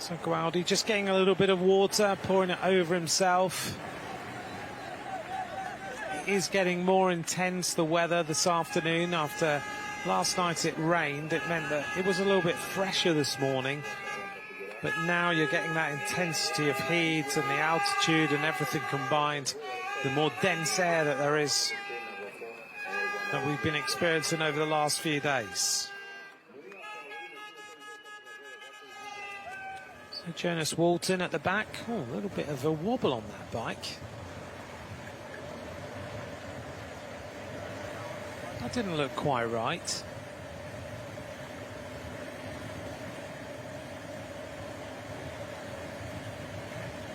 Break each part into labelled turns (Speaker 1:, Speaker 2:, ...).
Speaker 1: So Gualdi just getting a little bit of water, pouring it over himself. It is getting more intense, the weather this afternoon. After last night it rained, it meant that it was a little bit fresher this morning. But now you're getting that intensity of heat and the altitude and everything combined. The more dense air that there is that we've been experiencing over the last few days. So Jonas Walton at the back. Oh, a little bit of a wobble on that bike. That didn't look quite right.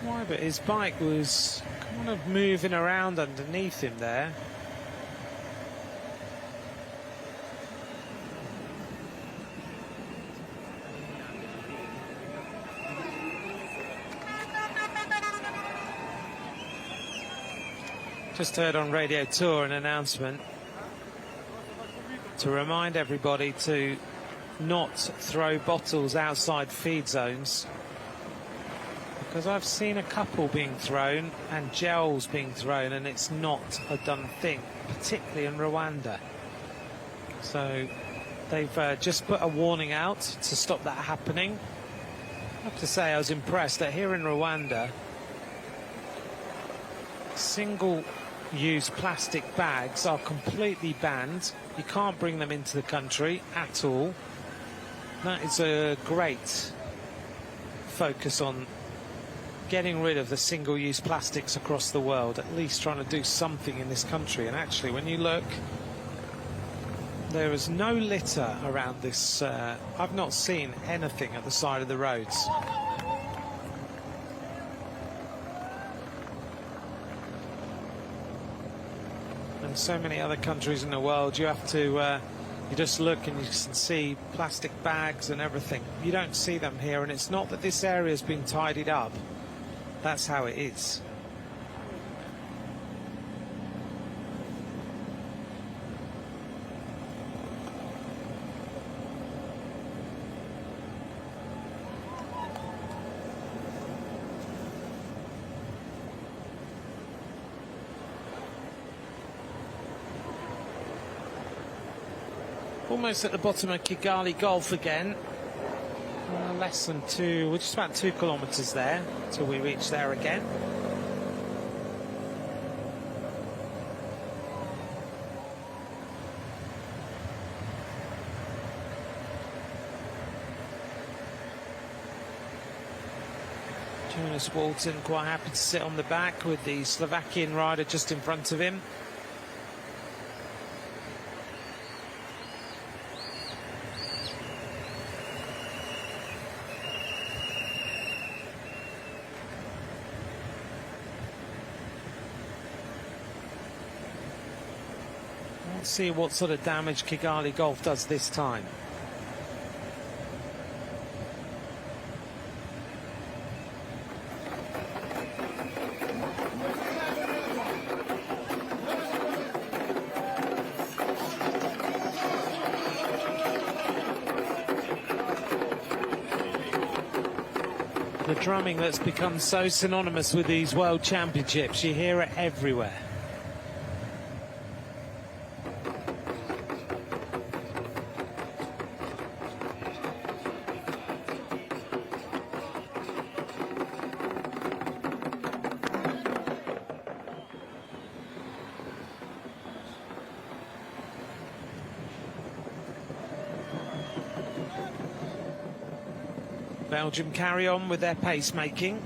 Speaker 1: Why, but his bike was kind of moving around underneath him there. Just heard on Radio Tour an announcement to remind everybody to not throw bottles outside feed zones, because I've seen a couple being thrown and gels being thrown, and it's not a done thing, particularly in Rwanda. So they've just put a warning out to stop that happening. I have to say I was impressed that here in Rwanda, single-use plastic bags are completely banned. You can't bring them into the country at all. That is a great focus on getting rid of the single-use plastics across the world, at least trying to do something in this country. And actually, when you look, there is no litter around this. I've not seen anything at the side of the roads. And so many other countries in the world, you have to you just look and you can see plastic bags and everything. You don't see them here, and it's not that this area has been tidied up. That's how it is. Almost at the bottom of Kigali Gulf again. Less than we're just about 2 kilometres there till we reach there again. Jonas Walton quite happy to sit on the back with the Slovakian rider just in front of him. Let's see what sort of damage Kigali Gulf does this time. The drumming that's become so synonymous with these World Championships, you hear it everywhere. Belgium carry on with their pacemaking.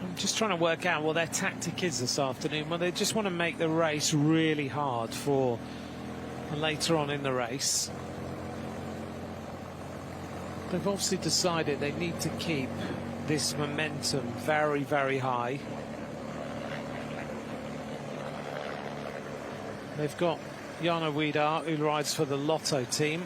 Speaker 1: I'm just trying to work out what their tactic is this afternoon. Well, they just want to make the race really hard for later on in the race. They've obviously decided they need to keep this momentum very, very high. They've got Jana Widar, who rides for the Lotto team.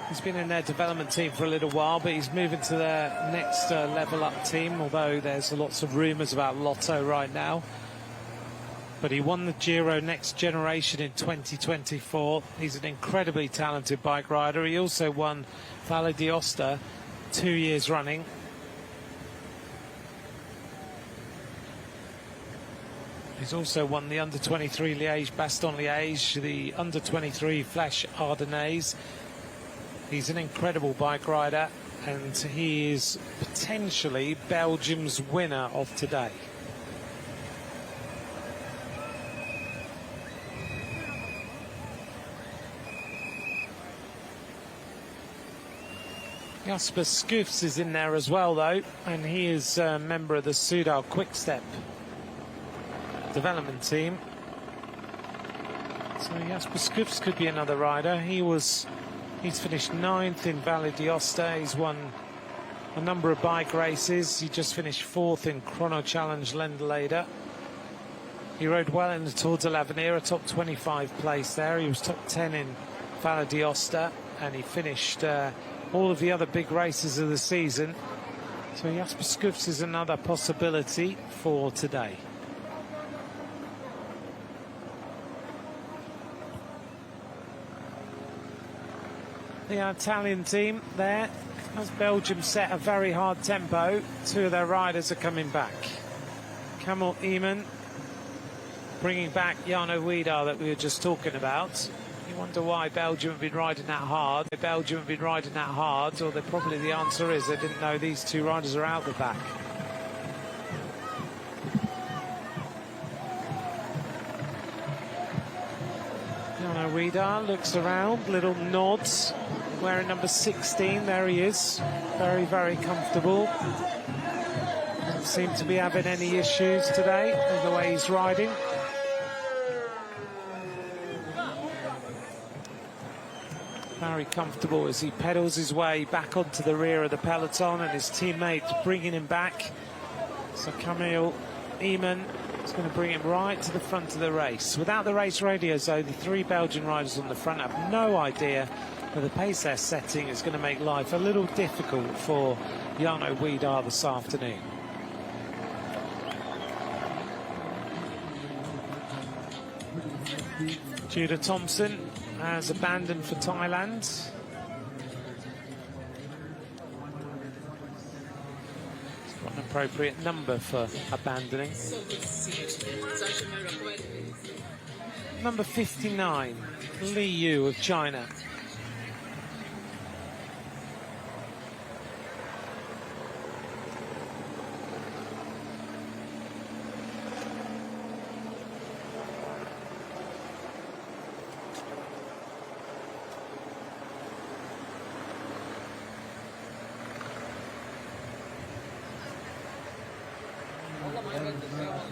Speaker 1: He's been in their development team for a little while, but he's moving to their next level up team, although there's lots of rumours about Lotto right now. But he won the Giro Next Generation in 2024. He's an incredibly talented bike rider. He also won Valle d'Aosta 2 years running. He's also won the Under-23 Liège-Bastogne-Liège, the Under-23 Flèche Ardennaise. He's an incredible bike rider, and he is potentially Belgium's winner of today. Jasper Schoofs is in there as well, though, and he is a member of the Soudal Quickstep development team. So Jasper Schoofs could be another rider. He's finished 9th in Valle d'Aosta. He's won a number of bike races. He just finished 4th in Chrono Challenge Lendelede. He rode well in the Tour de l'Avenir, a top 25 place there. He was top 10 in Valle d'Aosta, and he finished all of the other big races of the season. So Jasper Schoofs is another possibility for today. The Italian team there, as Belgium set a very hard tempo, 2 of their riders are coming back. Kamil Eamon bringing back Jarno Wiedar that we were just talking about. You wonder why Belgium have been riding that hard. Belgium have been riding that hard, or probably the answer is they didn't know these 2 riders are out the back. Jarno Wiedar looks around, little nods, wearing number 16, there he is, very, very comfortable. Doesn't seem to be having any issues today with the way he's riding. Very comfortable as he pedals his way back onto the rear of the peloton, and his teammates bringing him back. So Kamil Eamon is going to bring him right to the front of the race. Without the race radios, though, the 3 Belgian riders on the front have no idea that the pace they're setting is going to make life a little difficult for Jarno Wiedar this afternoon. Judah Thompson has abandoned for Thailand. He's got an appropriate number for abandoning. Number 59, Li Yu of China.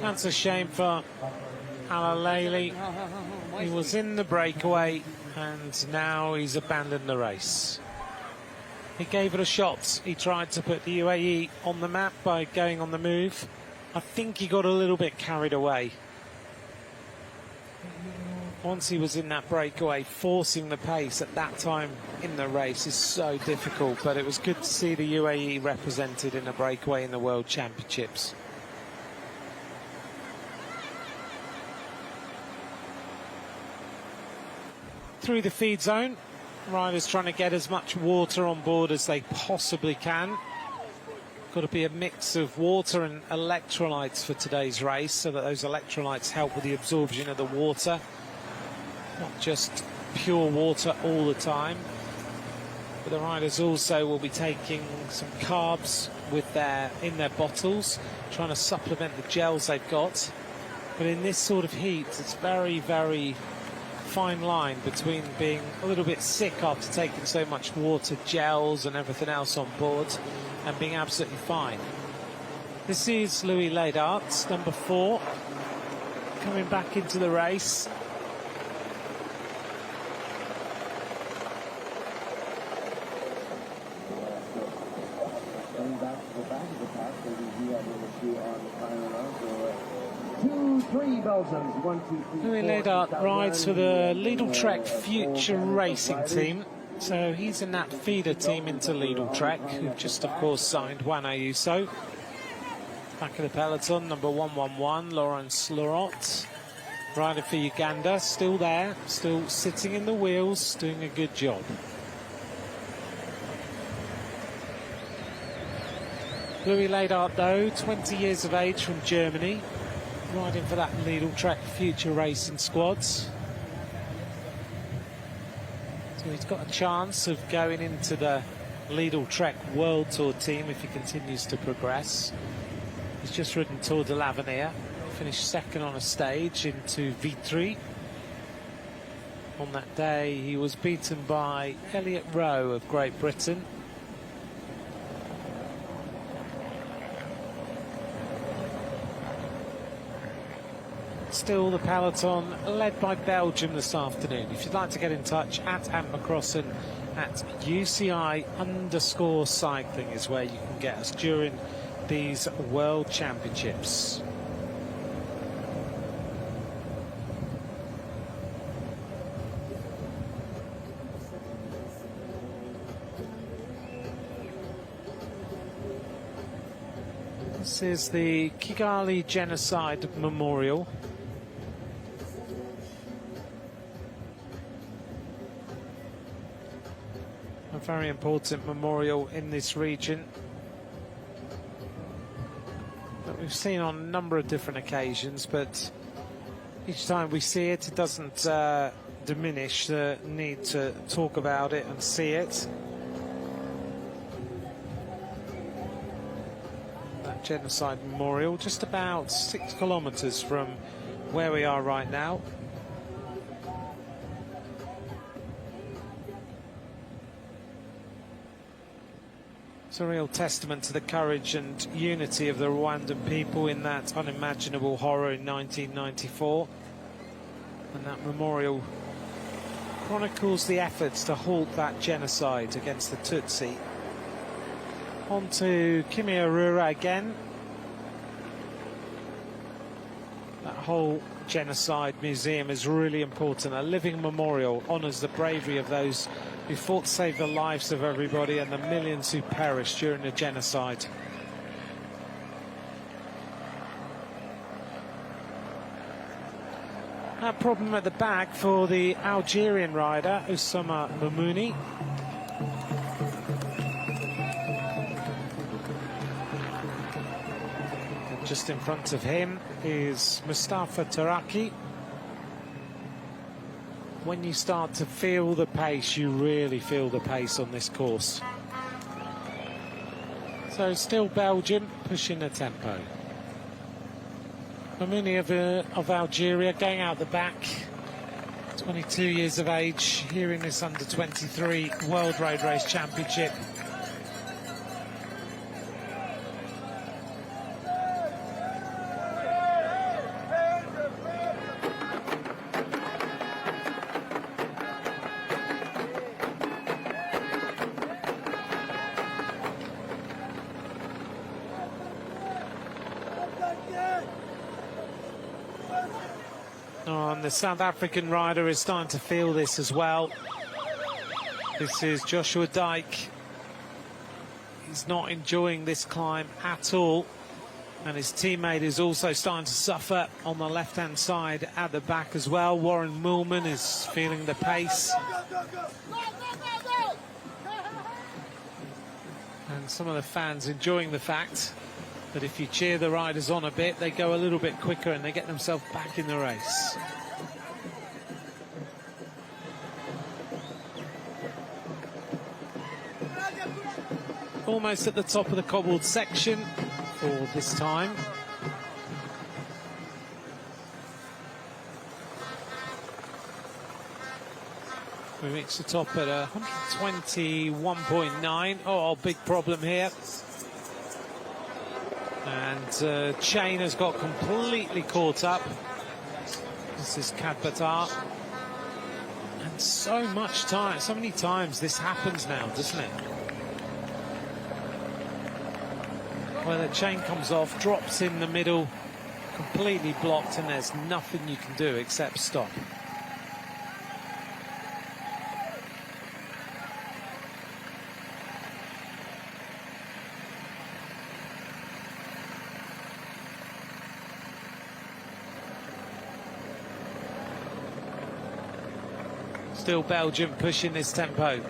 Speaker 1: That's a shame for Alaleli. He was in the breakaway and now he's abandoned the race. He gave it a shot. He tried to put the UAE on the map by going on the move. I think he got a little bit carried away. Once he was in that breakaway, forcing the pace at that time in the race is so difficult, but it was good to see the UAE represented in a breakaway in the World Championships. Through the feed zone, riders trying to get as much water on board as they possibly can. Got to be a mix of water and electrolytes for today's race, so that those electrolytes help with the absorption of the water, not just pure water all the time. But the riders also will be taking some carbs in their bottles, trying to supplement the gels they've got. But in this sort of heat, it's very, very fine line between being a little bit sick after taking so much water, gels and everything else on board, and being absolutely fine. This is Louis Leydart, number 4, coming back into the race. Louis Leydart rides for the Lidl Trek Future Racing team. So he's in that feeder team into Lidl Trek, who've just, of course, signed Juan Ayuso. Back of the peloton, number 111, Lawrence Lorot. Rider for Uganda, still there, still sitting in the wheels, doing a good job. Louis Leydart, though, 20 years of age from Germany, riding for that Lidl Trek Future Racing squads. So he's got a chance of going into the Lidl Trek World Tour team if he continues to progress. He's just ridden Tour de l'Avenir, finished second on a stage into Vitry. On that day, he was beaten by Elliot Rowe of Great Britain. Still the peloton led by Belgium this afternoon. If you'd like to get in touch, at Ant McCrossan, at UCI_cycling is where you can get us during these World Championships. This is the Kigali Genocide Memorial. A very important memorial in this region that we've seen on a number of different occasions, but each time we see it, it doesn't diminish the need to talk about it and see it. That genocide memorial, just about 6 kilometers from where we are right now. It's a real testament to the courage and unity of the Rwandan people in that unimaginable horror in 1994. And that memorial chronicles the efforts to halt that genocide against the Tutsi. On to Kimihurura again. That whole genocide museum is really important. A living memorial honours the bravery of those who fought to save the lives of everybody and the millions who perished during the genocide. A problem at the back for the Algerian rider, Oussama Mamouni. And just in front of him is Mustafa Taraki. When you start to feel the pace, you really feel the pace on this course. So still Belgium pushing the tempo. Mamouni of Algeria going out the back, 22 years of age, here in this under-23 World Road Race Championship. Oh, and the South African rider is starting to feel this as well. This is Joshua Dyke. He's not enjoying this climb at all. And his teammate is also starting to suffer on the left-hand side at the back as well. Warren Moolman is feeling the pace. And some of the fans enjoying the fact that if you cheer the riders on a bit, they go a little bit quicker and they get themselves back in the race. Almost at the top of the cobbled section for this time. We reach the top at 121.9. Oh, big problem here. And Chain has got completely caught up. This is Kadbatar. And so much time, so many times this happens now, doesn't it? Where the chain comes off, drops in the middle, completely blocked, and there's nothing you can do except stop. Still Belgium pushing this tempo.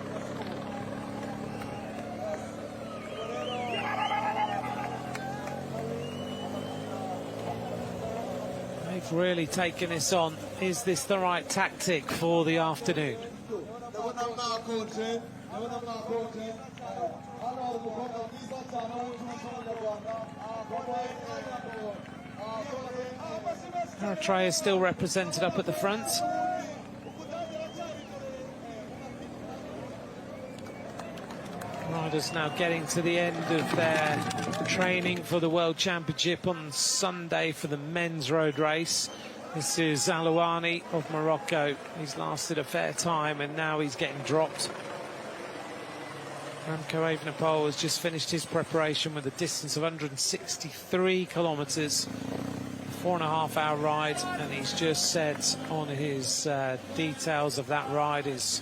Speaker 1: They've really taken this on. Is this the right tactic for the afternoon? Eritrea is still represented up at the front. Riders now getting to the end of their training for the World Championship on Sunday for the men's road race. This is Alouani of Morocco. He's lasted a fair time and now he's getting dropped. Remco Evenepoel has just finished his preparation with a distance of 163 kilometres, 4.5-hour ride, and he's just said on his details of that ride, his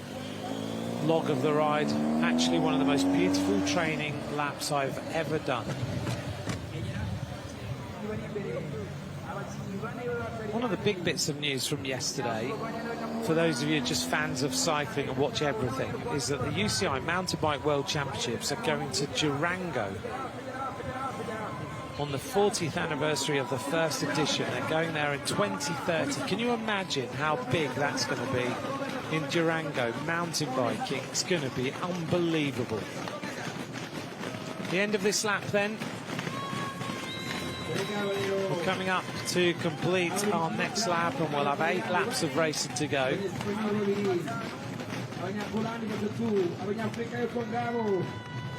Speaker 1: log of the ride, actually one of the most beautiful training laps I've ever done. One of the big bits of news from yesterday, for those of you just fans of cycling and watch everything, is that the UCI Mountain Bike World Championships are going to Durango on the 40th anniversary of the first edition. They're going there in 2030. Can you imagine how big that's going to be in Durango? Mountain biking, it's going to be unbelievable. The end of this lap then. We're coming up to complete our next lap and we'll have 8 laps of racing to go.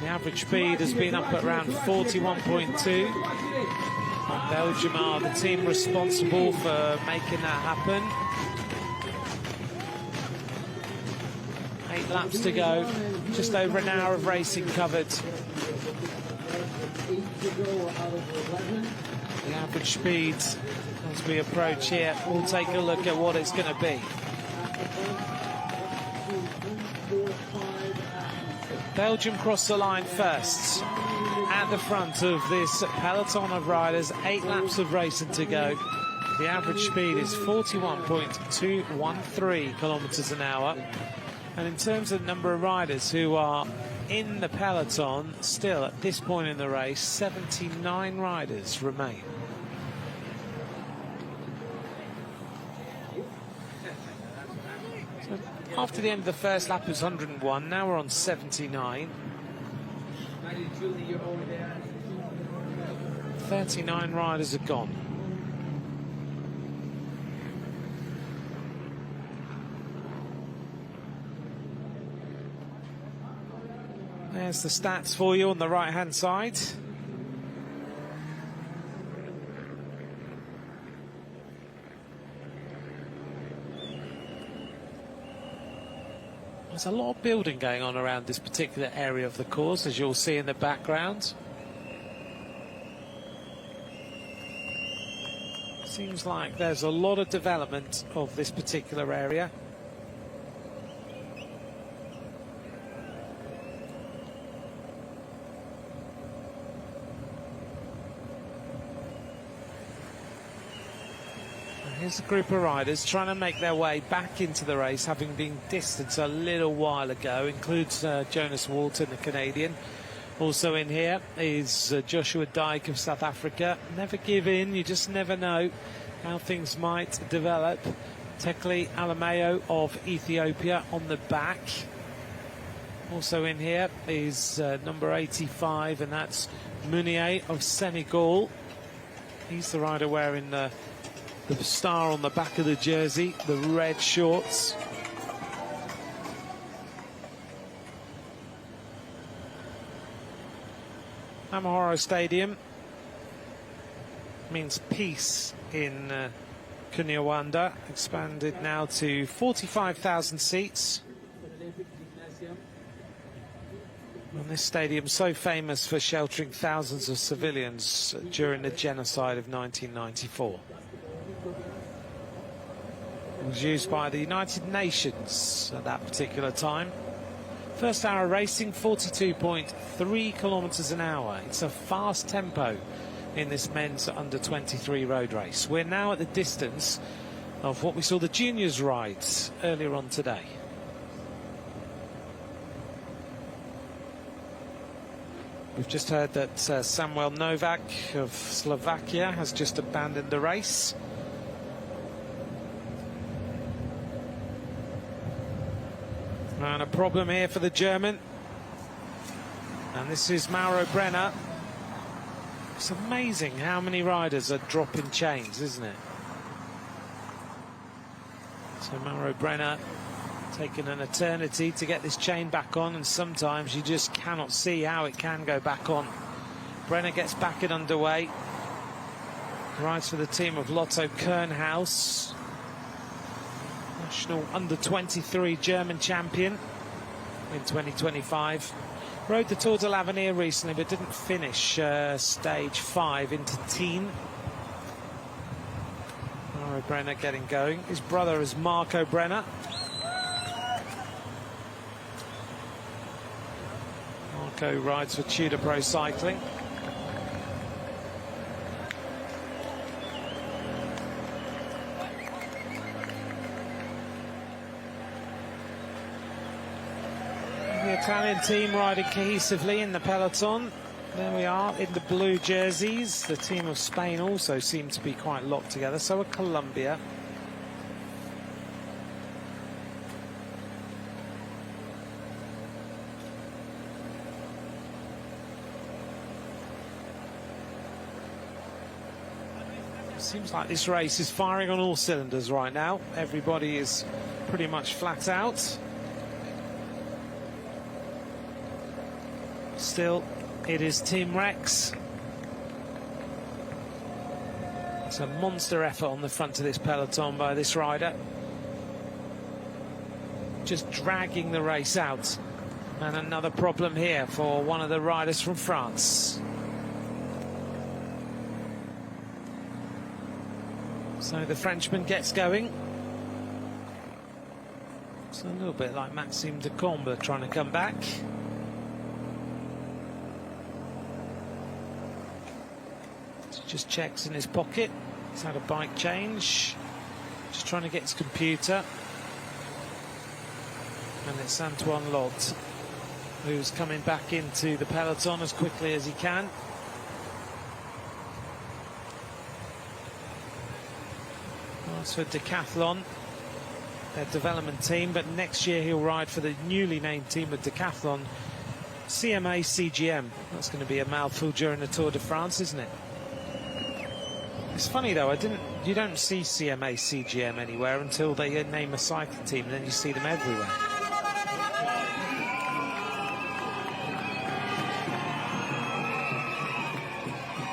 Speaker 1: The average speed has been up at around 41.2. And Belgium are the team responsible for making that happen. 8 laps to go, just over an hour of racing covered. The average speed as we approach here, we'll take a look at what it's going to be. Belgium cross the line first at the front of this peloton of riders. 8 laps of racing to go. The average speed is 41.213 kilometres an hour. And in terms of the number of riders who are in the peloton, still at this point in the race, 79 riders remain. So after the end of the first lap, it was 101. Now we're on 79. 39 riders are gone. There's the stats for you on the right-hand side. There's a lot of building going on around this particular area of the course, as you'll see in the background. Seems like there's a lot of development of this particular area. Here's a group of riders trying to make their way back into the race, having been distanced a little while ago. Includes Jonas Walton, the Canadian. Also in here is Joshua Dyke of South Africa. Never give in, you just never know how things might develop. Tekle Alameo of Ethiopia on the back. Also in here is number 85, and that's Munier of Senegal. He's the rider wearing the star on the back of the jersey, the red shorts. Amahoro Stadium means peace in Rwanda, expanded now to 45,000 seats. And this stadium so famous for sheltering thousands of civilians during the genocide of 1994. It was used by the United Nations at that particular time. First hour racing, 42.3 kilometres an hour. It's a fast tempo in this men's under-23 road race. We're now at the distance of what we saw the juniors rides earlier on today. We've just heard that Samuel Novak of Slovakia has just abandoned the race. And a problem here for the German. And this is Mauro Brenner. It's amazing how many riders are dropping chains, isn't it? So Mauro Brenner taking an eternity to get this chain back on, and sometimes you just cannot see how it can go back on. Brenner gets back it underway. Rides for the team of Lotto Kernhaus, national under-23 German champion in 2025. Rode the Tour de l'Avenir recently, but didn't finish stage 5 into teen. Mauro Brenner getting going. His brother is Marco Brenner. Marco rides for Tudor Pro Cycling. The Italian team riding cohesively in the peloton. There we are in the blue jerseys. The team of Spain also seem to be quite locked together. So are Colombia. Seems like this race is firing on all cylinders right now. Everybody is pretty much flat out. Still, it is Team Rex. It's a monster effort on the front of this peloton by this rider. Just dragging the race out. And another problem here for one of the riders from France. So the Frenchman gets going. It's a little bit like Maxime de Combe trying to come back. Just checks in his pocket. He's had a bike change. Just trying to get his computer. And it's Antoine Lot who's coming back into the peloton as quickly as he can. For Decathlon, their development team, but next year he'll ride for the newly named team of Decathlon, CMA CGM. That's going to be a mouthful during the Tour de France, isn't it? It's funny though, you don't see CMA CGM anywhere until they name a cycling team, and then you see them everywhere.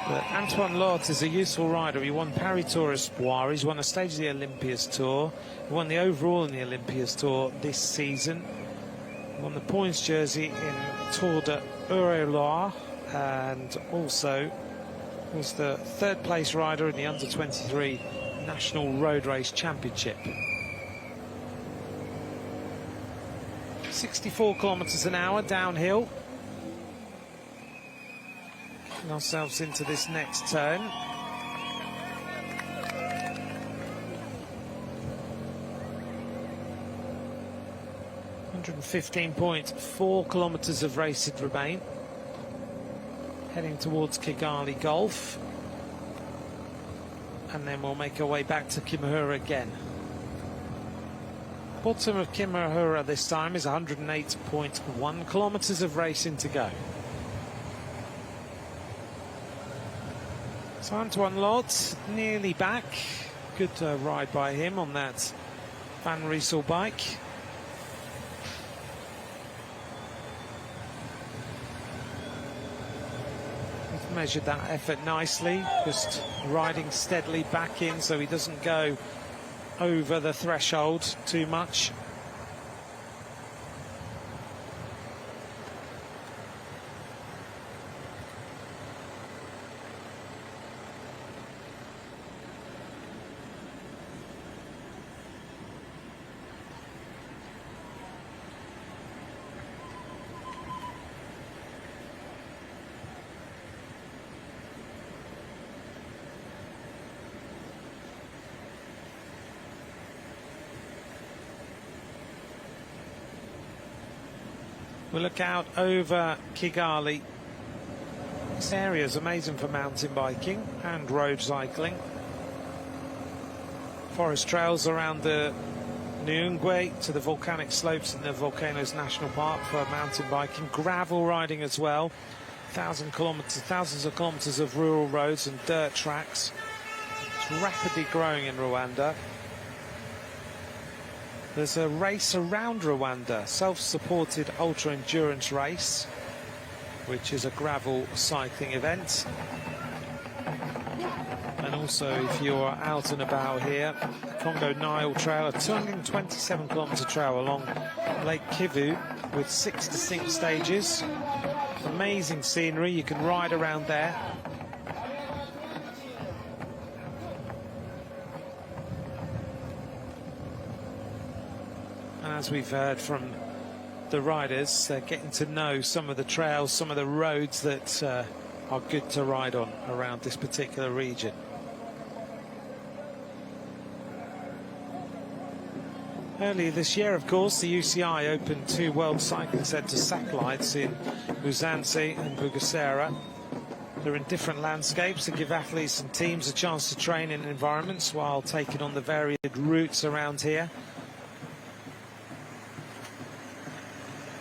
Speaker 1: But Antoine Lot is a useful rider. He won Paris Tour Espoir. He's won a stage of the Olympias Tour. He won the overall in the Olympias Tour this season. He won the points jersey in Tour de Eure-et-Loire, and also was the third place rider in the under-23 National Road Race Championship. 64 kilometers an hour downhill. Ourselves into this next turn. 115.4 kilometers of race it remain. Heading towards Kigali Gulf. And then we'll make our way back to Kimihura again. Bottom of Kimihura this time is 108.1 kilometers of racing to go. So Antoine Lot nearly back. Good ride by him on that Van Riesel bike. He's measured that effort nicely, just riding steadily back in so he doesn't go over the threshold too much. We'll look out over Kigali This area is amazing for mountain biking and road cycling. Forest trails around the Nyungwe to the volcanic slopes in the Volcanoes National Park for mountain biking. Gravel riding as well. Thousands of kilometres of rural roads and dirt tracks. It's rapidly growing in Rwanda. There's a race around Rwanda, self-supported ultra-endurance race, which is a gravel cycling event. And also, if you're out and about here, the Congo Nile Trail, a 227-kilometre trail along Lake Kivu with 6 distinct stages. Amazing scenery, you can ride around there. And as we've heard from the riders, they're getting to know some of the trails, some of the roads that are good to ride on around this particular region. Earlier this year, of course, the UCI opened 2 World Cycling Centre satellites in Musanze and Bugesera. They're in different landscapes to give athletes and teams a chance to train in environments while taking on the varied routes around here.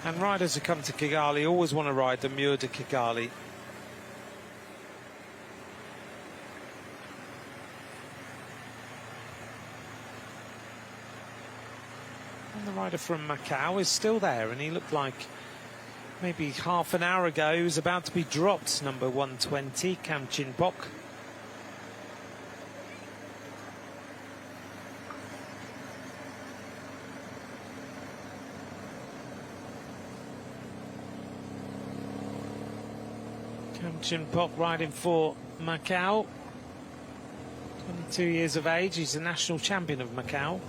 Speaker 1: And riders who come to Kigali always want to ride the Mur de Kigali. And the rider from Macau is still there, and he looked like maybe half an hour ago he was about to be dropped, number 120, Kam Chin-pok. Kam Chin-pok riding for Macau, 22 years of age. He's the national champion of Macau.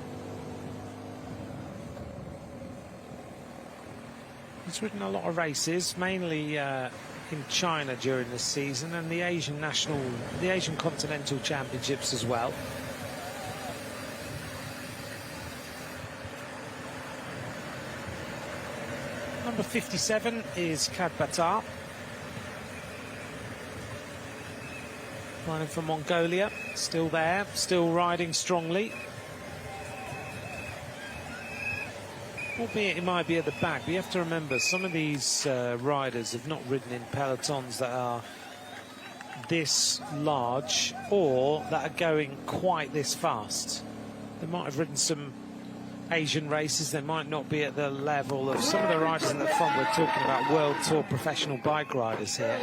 Speaker 1: He's ridden a lot of races, mainly in China during this season, and the Asian Continental Championships as well. Number 57 is Kadbatar, riding from Mongolia, still there, still riding strongly. Albeit he might be at the back, but you have to remember some of these riders have not ridden in pelotons that are this large or that are going quite this fast. They might have ridden some Asian races, they might not be at the level of some of the riders in the front. We're talking about World Tour professional bike riders here.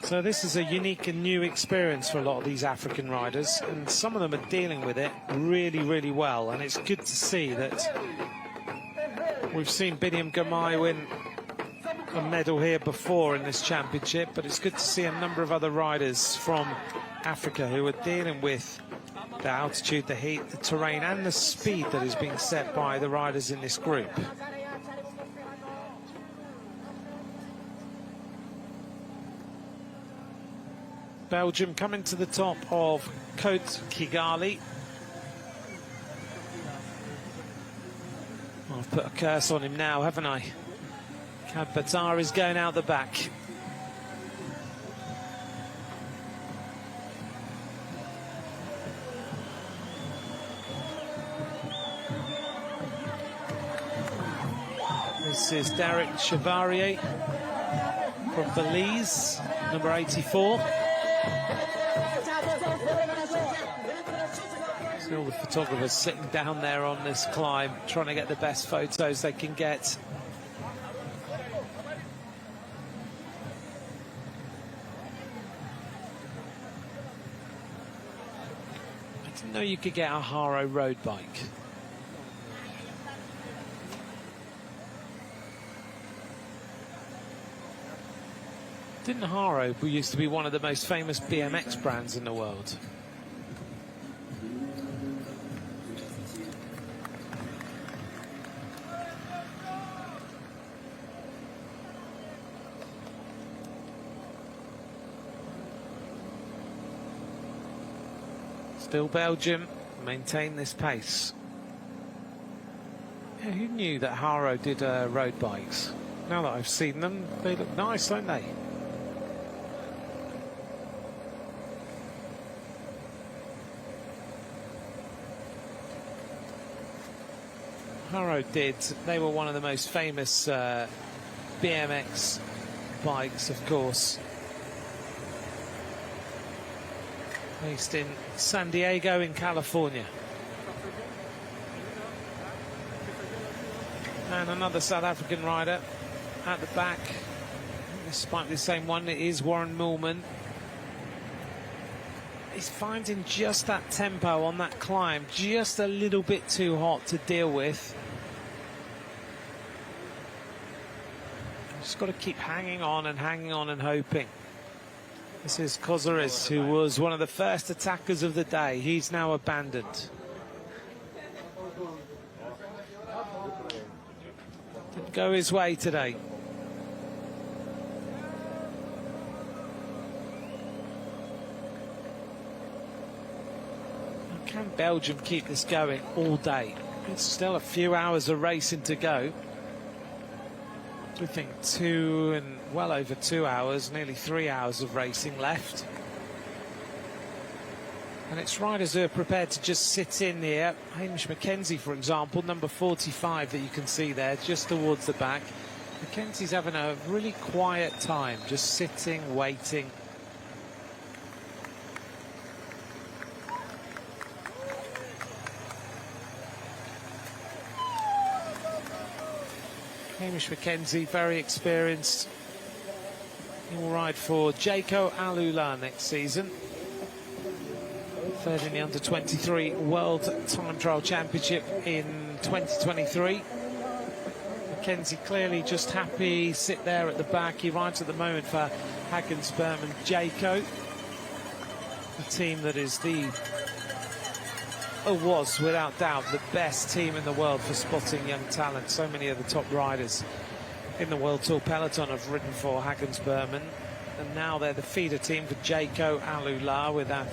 Speaker 1: So this is a unique and new experience for a lot of these African riders, and some of them are dealing with it really, really well. And it's good to see that we've seen Biniam Girmay win a medal here before in this championship, but it's good to see a number of other riders from Africa who are dealing with the altitude, the heat, the terrain, and the speed that is being set by the riders in this group. Belgium coming to the top of Côte Kigali. I've put a curse on him now, haven't I? Kadbatar is going out the back. This is Derek Chevalier from Belize, number 84. See all the photographers sitting down there on this climb, trying to get the best photos they can get. I didn't know you could get a Haro road bike. Didn't Haro, who used to be one of the most famous BMX brands in the world? Still Belgium maintain this pace. Yeah, who knew that Haro did road bikes? Now that I've seen them, they look nice, don't they? Harrow did. They were one of the most famous BMX bikes, of course. Based in San Diego in California. And another South African rider at the back. This might be the same one. It is Warren Millman. He's finding just that tempo on that climb just a little bit too hot to deal with. Just got to keep hanging on and hoping. This is Kozares, who was one of the first attackers of the day. He's now abandoned. Didn't go his way today. Can Belgium keep this going all day? It's still a few hours of racing to go. We think well over 2 hours, nearly 3 hours of racing left. And it's riders who are prepared to just sit in here. Hamish Mackenzie, for example, number 45 that you can see there, just towards the back. Mackenzie's having a really quiet time, just sitting, waiting. Hamish Mackenzie, very experienced. He will ride for Jaco Alula next season. Third in the Under-23 World Time Trial Championship in 2023. Mackenzie clearly just happy, sit there at the back. He rides at the moment for Hagensberm and Jaco. A team that is was without doubt the best team in the world for spotting young talent. So many of the top riders in the World Tour peloton have ridden for Hagensberm, and now they're the feeder team for Jaco Alula with that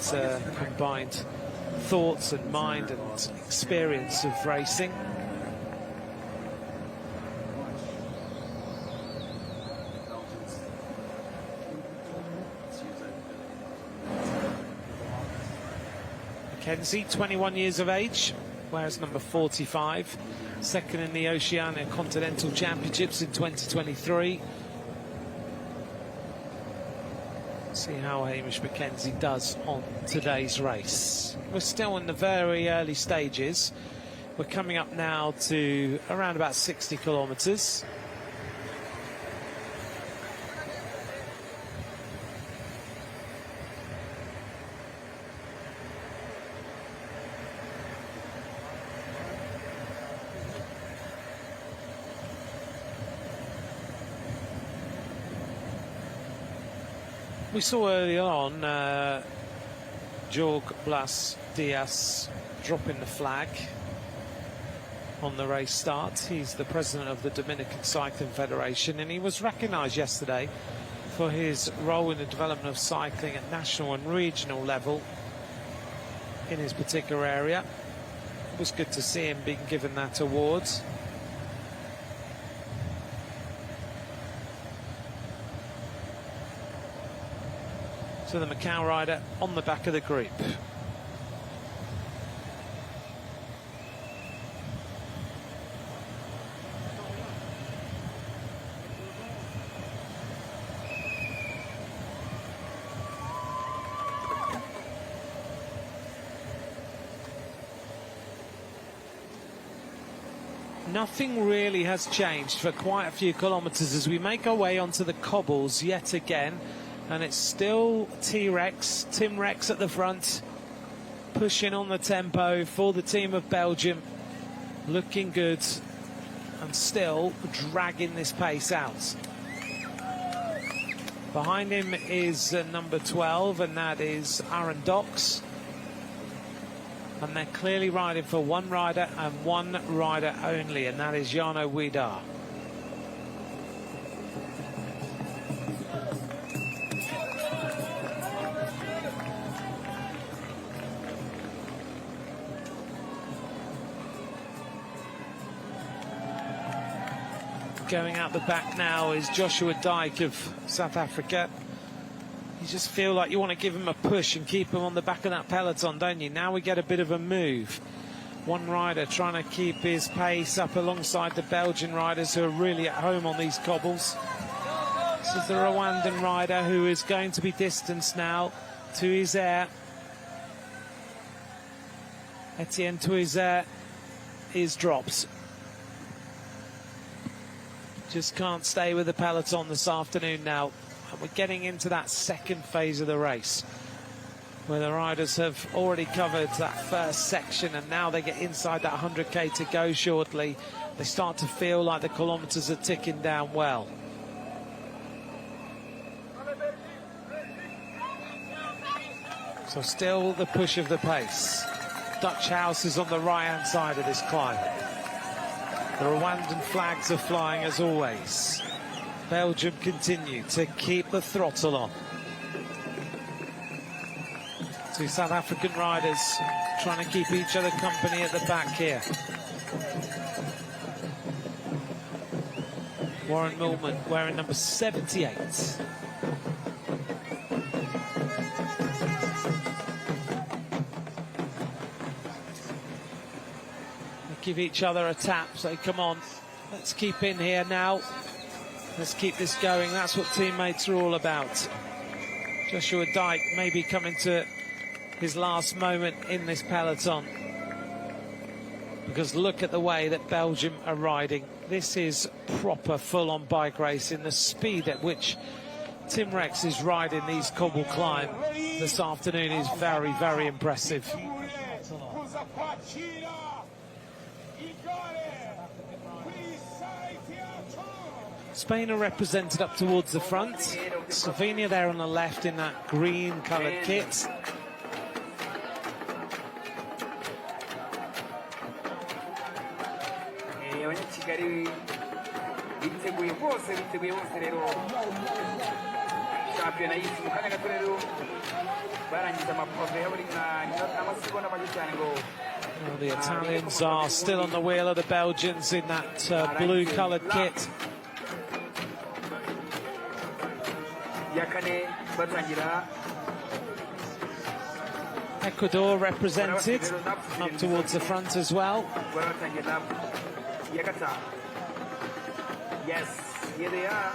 Speaker 1: combined thoughts and mind and experience of racing. Mackenzie, 21 years of age, wears number 45, second in the Oceania Continental Championships in 2023. See how Hamish Mackenzie does on today's race. We're still in the very early stages. We're coming up now to around about 60 kilometres. We saw early on Jorge Blas Diaz dropping the flag on the race start. He's the president of the Dominican Cycling Federation, and he was recognised yesterday for his role in the development of cycling at national and regional level in his particular area. It was good to see him being given that award. So the Macau rider on the back of the group. Nothing really has changed for quite a few kilometres as we make our way onto the cobbles yet again. And it's still T-Rex, Tim Rex at the front, pushing on the tempo for the team of Belgium. Looking good and still dragging this pace out. Behind him is number 12, and that is Aaron Dox. And they're clearly riding for one rider and one rider only, and that is Jarno Widar. Going out the back now is Joshua Dyke of South Africa. You just feel like you want to give him a push and keep him on the back of that peloton, don't you? Now we get a bit of a move. One rider trying to keep his pace up alongside the Belgian riders who are really at home on these cobbles. This is the Rwandan rider who is going to be distanced now to his air. Etienne Touiser is dropped. Just can't stay with the peloton this afternoon now. And we're getting into that second phase of the race, where the riders have already covered that first section, and now they get inside that 100k to go shortly. They start to feel like the kilometres are ticking down well. So still the push of the pace. Dutch House is on the right-hand side of this climb. The Rwandan flags are flying as always. Belgium continue to keep the throttle on. Two South African riders trying to keep each other company at the back here. Warren Millman wearing number 78. Give each other a tap, say, come on, let's keep in here now. Let's keep this going. That's what teammates are all about. Joshua Dyke maybe coming to his last moment in this peloton, because look at the way that Belgium are riding. This is proper full-on bike racing. The speed at which Tim Rex is riding these cobble climb this afternoon is very, very impressive. Spain are represented up towards the front. Slovenia there on the left in that green coloured kit. Well, the Italians are still on the wheel of the Belgians in that blue coloured kit. Ecuador represented up towards the front as well.
Speaker 2: Yes, here they are.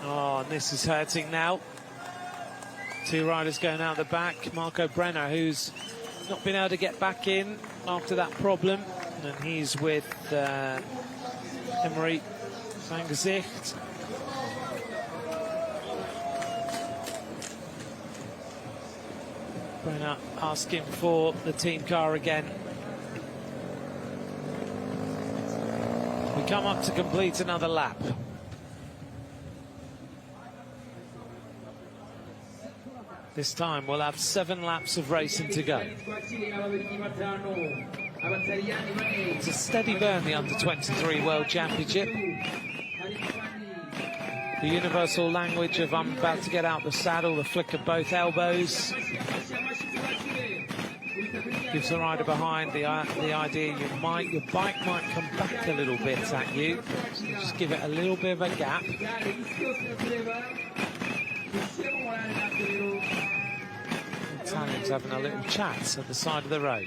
Speaker 1: Oh, and this is hurting now. Two riders going out the back. Marco Brenner, who's not been able to get back in after that problem, and he's with Emery van Gezicht. Brenner asking for the team car again. We come up to complete another lap. This time we'll have 7 laps of racing to go. It's a steady burn, the Under-23 World Championship. The universal language of I'm about to get out the saddle, the flick of both elbows. Gives the rider behind the idea your bike might come back a little bit at you. So you just give it a little bit of a gap. Italians having a little chat at the side of the road.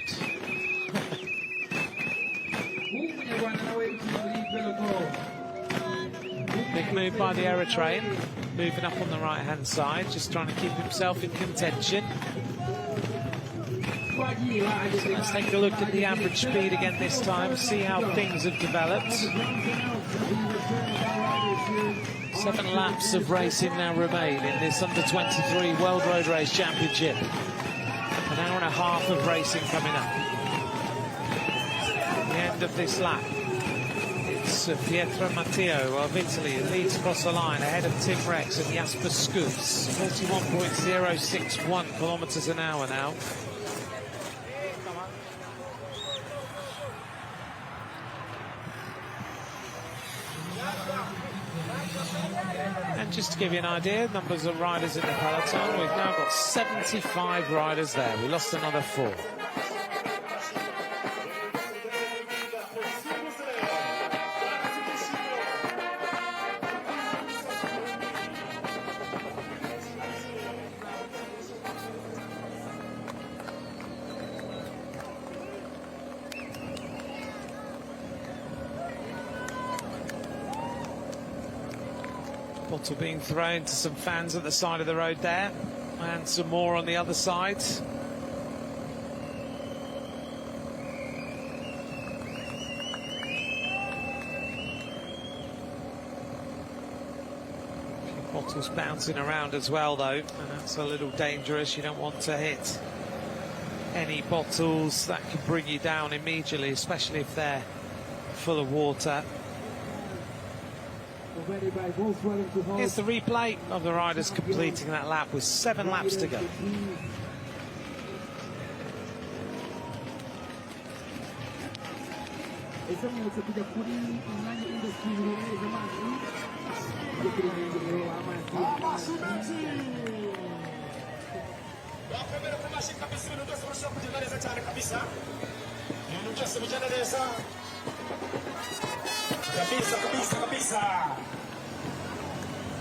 Speaker 1: Big move by the Eritrean, moving up on the right hand side, just trying to keep himself in contention. So let's take a look at the average speed again this time, see how things have developed. 7 laps of racing now remain in this Under-23 World Road Race Championship. An hour and a half of racing coming up. At the end of this lap, it's Pietro Matteo of Italy who leads across the line ahead of Tim Rex and Jasper Scoots. 41.061 kilometres an hour now. And just to give you an idea, numbers of riders in the peloton, we've now got 75 riders there. We lost another 4. Bottle being thrown to some fans at the side of the road there, and some more on the other side. Bottles bouncing around as well though, and that's a little dangerous. You don't want to hit any bottles that could bring you down immediately, especially if they're full of water. Here's the replay of the riders completing that lap with 7 laps to go.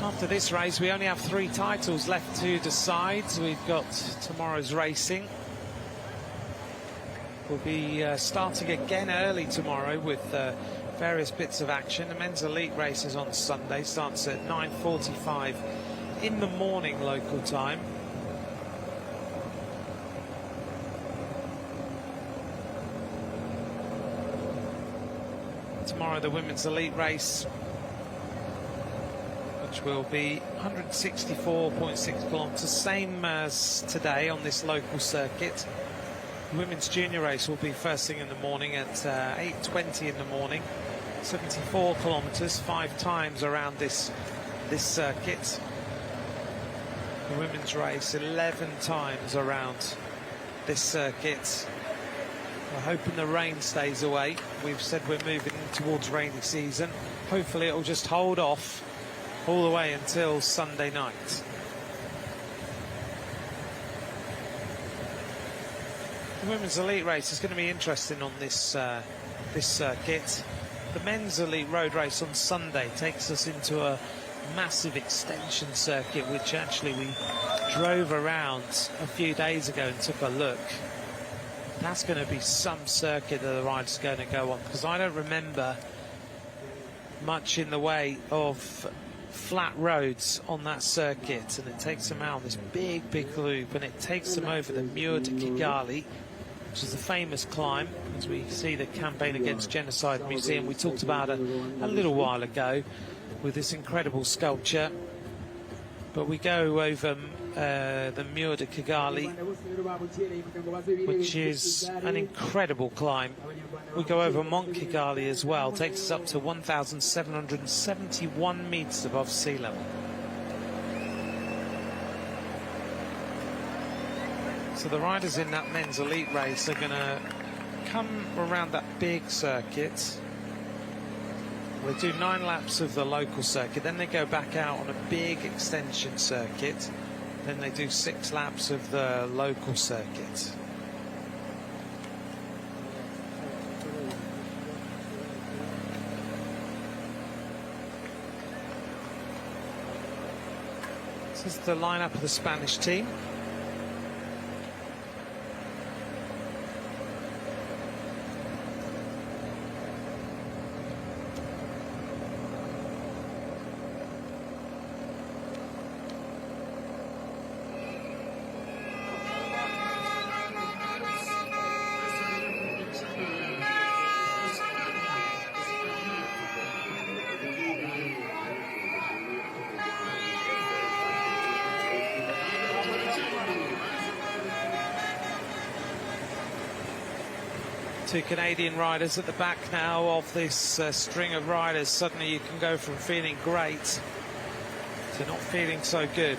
Speaker 1: After this race, we only have 3 titles left to decide. We've got tomorrow's racing. We'll be starting again early tomorrow with various bits of action. The men's elite races on Sunday starts at 9:45 in the morning local time. Tomorrow the women's elite race, which will be 164.6 kilometres, same as today on this local circuit. The women's junior race will be first thing in the morning at 8:20 in the morning, 74 kilometres, 5 times around this circuit. The women's race 11 times around this circuit. We're hoping the rain stays away. We've said we're moving towards rainy season. Hopefully it'll just hold off all the way until Sunday night. The women's elite race is going to be interesting on this this circuit. The men's elite road race on Sunday takes us into a massive extension circuit, which actually we drove around a few days ago and took a look. That's going to be some circuit that the riders are going to go on, because I don't remember much in the way of flat roads on that circuit, and it takes them out on this big loop, and it takes them over the Mur de Kigali, which is a famous climb, as we see the Campaign Against Genocide Museum we talked about a little while ago with this incredible sculpture. But we go over the Mur de Kigali, which is an incredible climb. We go over Mont Kigali as well, takes us up to 1,771 metres above sea level. So the riders in that men's elite race are going to come around that big circuit. They do 9 laps of the local circuit, then they go back out on a big extension circuit, then they do 6 laps of the local circuit. This is the lineup of the Spanish team. Two Canadian riders at the back now of this string of riders. Suddenly you can go from feeling great to not feeling so good.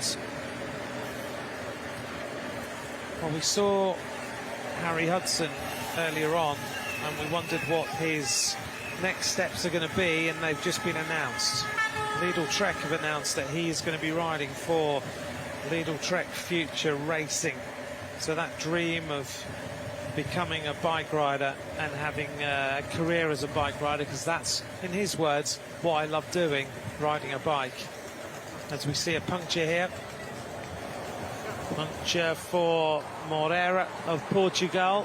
Speaker 1: Well, we saw Harry Hudson earlier on, and we wondered what his next steps are going to be, and they've just been announced. Lidl Trek have announced that he is going to be riding for Lidl Trek Future Racing. So that dream of becoming a bike rider and having a career as a bike rider, because that's, in his words, what I love doing, riding a bike. As we see a puncture here. Puncture for Moreira of Portugal.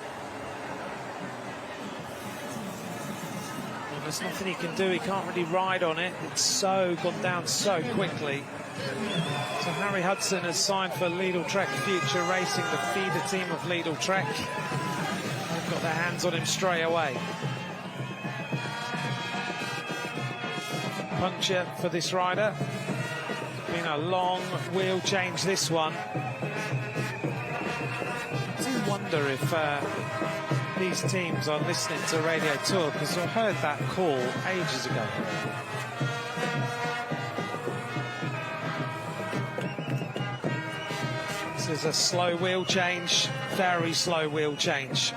Speaker 1: And there's nothing he can do, he can't really ride on it. It's so gone down so quickly. So Harry Hudson has signed for Lidl Trek Future Racing, the feeder team of Lidl Trek. They've got their hands on him straight away. Puncture for this rider. It's been a long wheel change, this one. I do wonder if these teams are listening to Radio Tour, because I heard that call ages ago. This is a slow wheel change, very slow wheel change.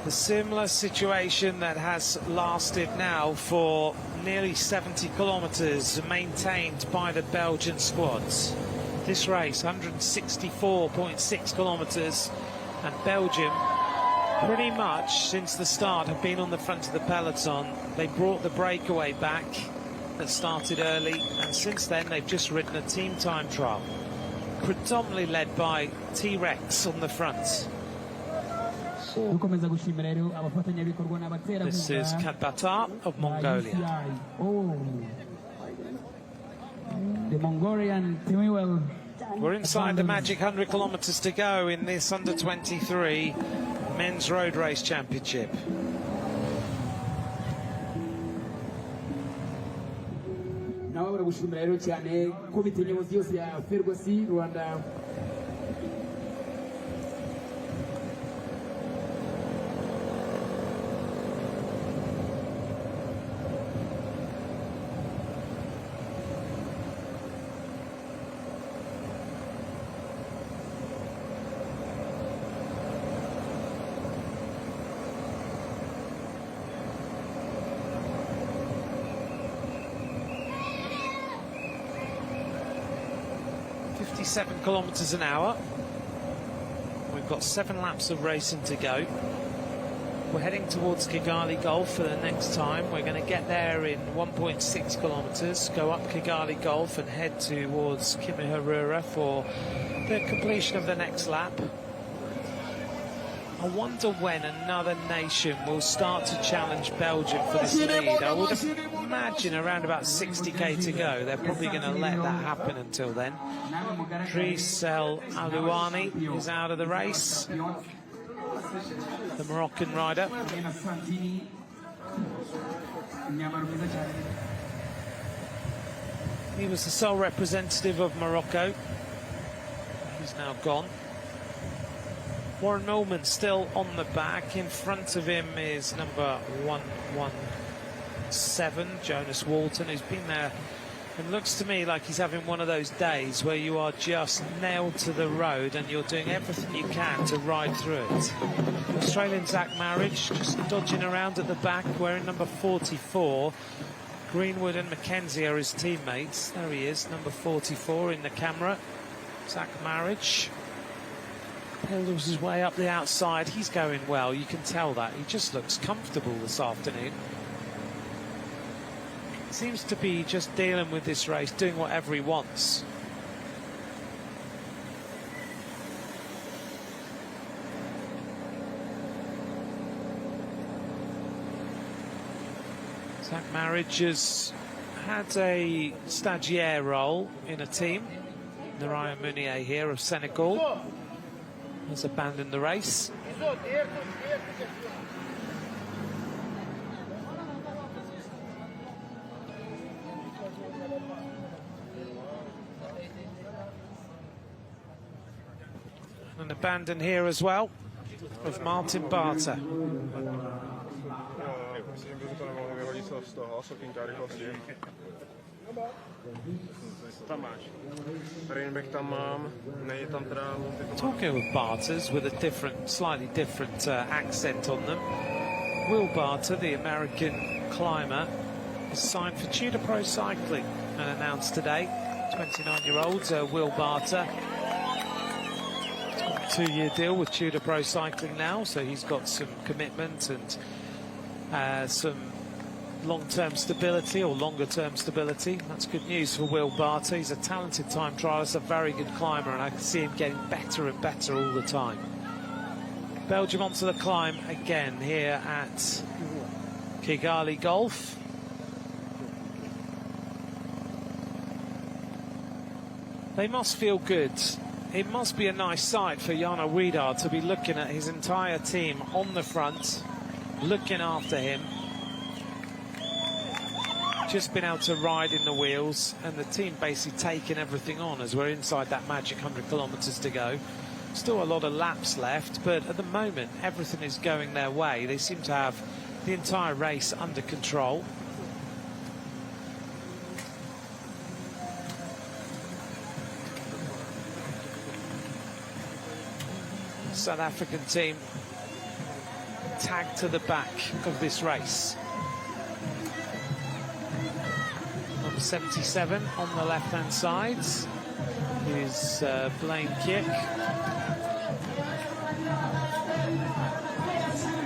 Speaker 1: A similar situation that has lasted now for nearly 70 kilometres, maintained by the Belgian squads. This race, 164.6 kilometres, and Belgium, pretty much since the start, have been on the front of the peloton. They brought the breakaway back that started early, and since then they've just ridden a team time trial, predominantly led by T-Rex on the front. This is Kadbatar of Mongolia.
Speaker 2: The Mongolian Timiwell.
Speaker 1: We're inside the magic 100 kilometres to go in this under-23 men's road race championship.
Speaker 2: Nawe baragushimira rero cyane ko bitenyemuzi yose ya Fergusi Rwanda.
Speaker 1: .7 kilometres an hour. We've got 7 laps of racing to go. We're heading towards Kigali Gulf for the next time. We're going to get there in 1.6 kilometres, go up Kigali Gulf and head towards Kimihurura for the completion of the next lap. I wonder when another nation will start to challenge Belgium for this lead. I would imagine around about 60k to go. They're probably going to let that happen until then. Driss El Alouani is out of the race, the Moroccan rider. He was the sole representative of Morocco. He's now gone. Warren Millman still on the back. In front of him is number 117, Jonas Walton, who's been there. It looks to me like he's having one of those days where you are just nailed to the road and you're doing everything you can to ride through it. Australian Zach Marriage just dodging around at the back, wearing number 44. Greenwood and Mackenzie are his teammates. There he is, number 44 in the camera. Zach Marriage. Pilders his way up the outside. He's going well, you can tell that. He just looks comfortable this afternoon. Seems to be just dealing with this race, doing whatever he wants. Zach Marriage has had a stagiaire role in a team. Narayan Munier here of Senegal has abandoned the race. An abandon here as well of Martin Barter.
Speaker 3: Tam máš. Rainback tam mám, není tam teda...
Speaker 1: Talking with Barters with a slightly different accent on them. Will Barter, the American climber, is signed for Tudor Pro Cycling and announced today. 29-year-old Will Barter. He's got a 2-year deal with Tudor Pro Cycling now, so he's got some commitment and some long-term stability or longer-term stability. That's good news for Will Barter. He's a talented time trialist, a very good climber, and I can see him getting better and better all the time. Belgium onto the climb again here at Kigali Golf. They must feel good. It must be a nice sight for Jana Wiedaar to be looking at his entire team on the front, looking after him. Just been able to ride in the wheels, and the team basically taking everything on as we're inside that magic 100 kilometres to go. Still a lot of laps left, but at the moment everything is going their way. They seem to have the entire race under control. South African team tagged to the back of this race. Number 77 on the left-hand side is Blaine Kiek.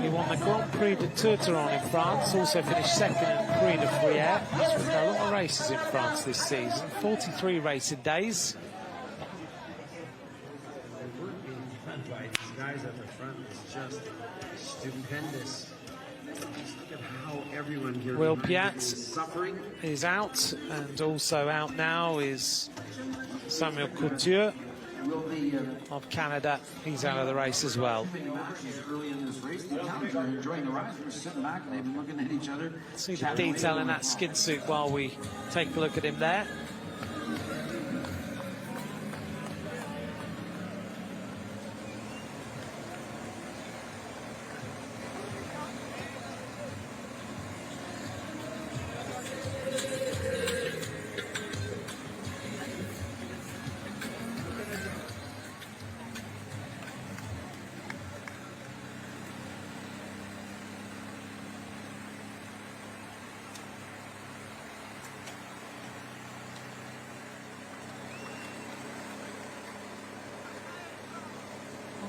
Speaker 1: He won the Grand Prix de Tourteron in France, also finished second in Prix de Frière. There's been a lot of races in France this season, 43 racing days.
Speaker 4: Guys at the front is just stupendous. Just look at how everyone here
Speaker 1: Will
Speaker 4: is
Speaker 1: Piat
Speaker 4: suffering.
Speaker 1: is out, and also out now is Samuel Couture of Canada. He's out of the race as well.
Speaker 2: Early in this race, the Italians are enjoying the ride. They're sitting back and they've been looking at each other.
Speaker 1: See the detail in that skin suit while we take a look at him there.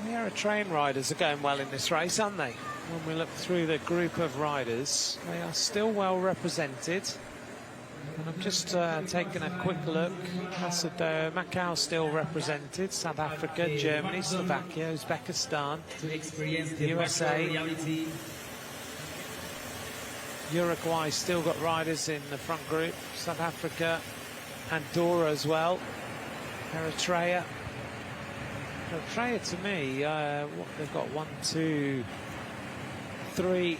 Speaker 1: The Eritrean riders are going well in this race, aren't they? When we look through the group of riders, they are still well represented. And I'm just taking a quick look. Macau still represented. South Africa, Germany, Slovakia, Uzbekistan, USA. Uruguay still got riders in the front group. South Africa, Andorra as well. Eritrea. Eritrea, to me, they've got 1, 2, 3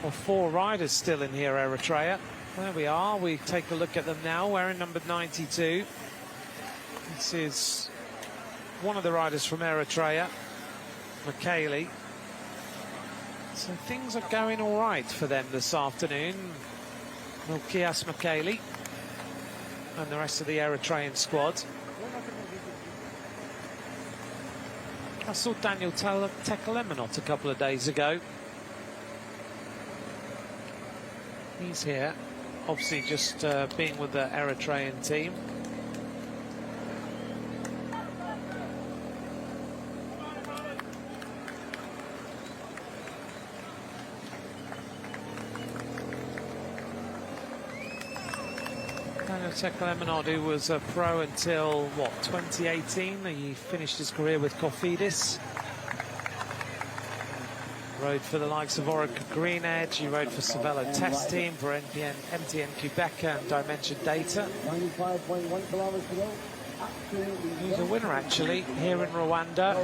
Speaker 1: or 4 riders still in here, Eritrea. There we are. We take a look at them now, wearing number 92. This is one of the riders from Eritrea, Michele. So things are going all right for them this afternoon. Milkias Michele and the rest of the Eritrean squad. I saw Daniel Tekelemenot a couple of days ago. He's here, obviously just being with the Eritrean team. Daniel Tekelemenot, who was a pro until, what, 2018? He finished his career with Cofidis. Rode for the likes of Orica Green Edge. He rode for Cervelo Test Team, for MTN Quebec and Dimension Data.
Speaker 5: 95.1 kilometers to go.
Speaker 1: He's a winner, actually, here in Rwanda.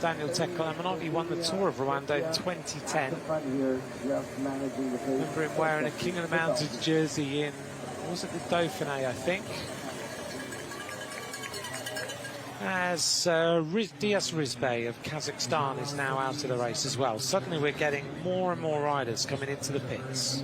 Speaker 1: Daniel Tekelemenot, he won the Tour of Rwanda in 2010. Remember him wearing a King of the Mountains jersey in, was it the Dauphiné, I think? As Diaz Rizbey of Kazakhstan is now out of the race as well. Suddenly we're getting more and more riders coming into the pits.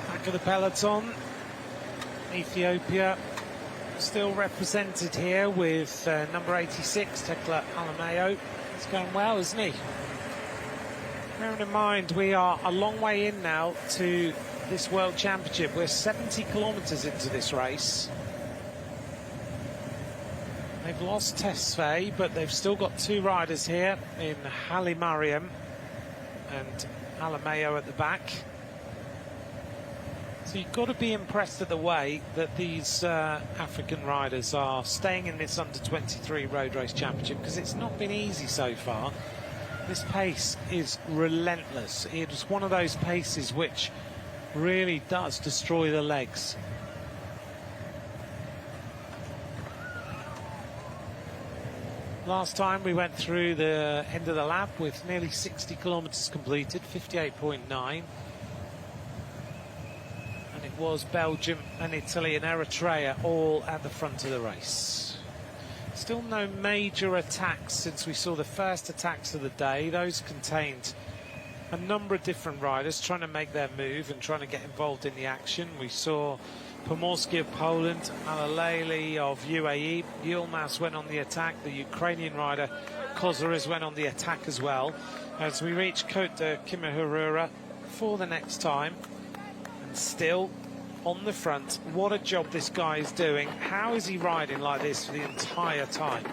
Speaker 1: Back of the peloton, Ethiopia still represented here with number 86, Tekla Alameo. It's going well, isn't he? Bearing in mind, we are a long way in now to this World Championship. We're 70 kilometres into this race. They've lost Tesfaye, but they've still got two riders here in Haile Mariam and Alameo at the back. So you've got to be impressed at the way that these African riders are staying in this under-23 road race championship, because it's not been easy so far. This pace is relentless. It's one of those paces which really does destroy the legs. Last time we went through the end of the lap with nearly 60 kilometres completed, 58.9. And it was Belgium and Italy and Eritrea all at the front of the race. Still no major attacks since we saw the first attacks of the day. Those contained a number of different riders trying to make their move and trying to get involved in the action. We saw Pomorski of Poland, Alaleli of UAE, Yilmaz went on the attack, the Ukrainian rider Kozares went on the attack as well. As we reach Côte de Kimihurura for the next time, and still on the front. What a job this guy is doing. How is he riding like this for the entire time?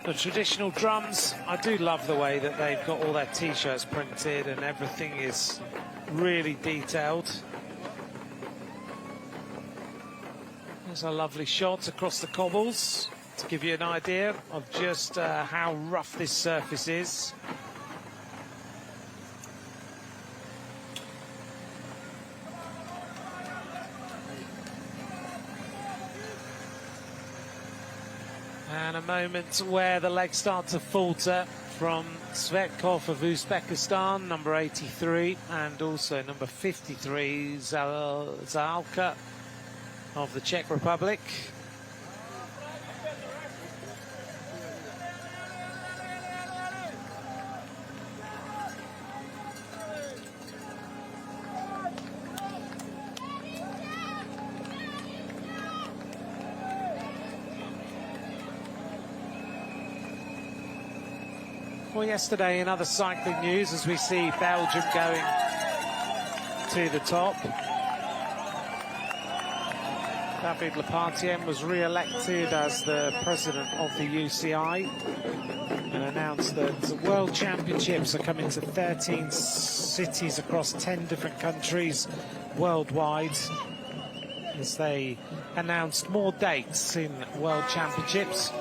Speaker 1: The traditional drums, I do love the way that they've got all their t-shirts printed and everything is really detailed. There's a lovely shot across the cobbles to give you an idea of just how rough this surface is. And a moment where the legs start to falter from Svetkov of Uzbekistan, number 83, and also number 53, Zalka of the Czech Republic. Well, yesterday in other cycling news, as we see Belgium going to the top, David Lepantien was re-elected as the president of the UCI and announced that the World Championships are coming to 13 cities across 10 different countries worldwide, as they announced more dates in World Championships.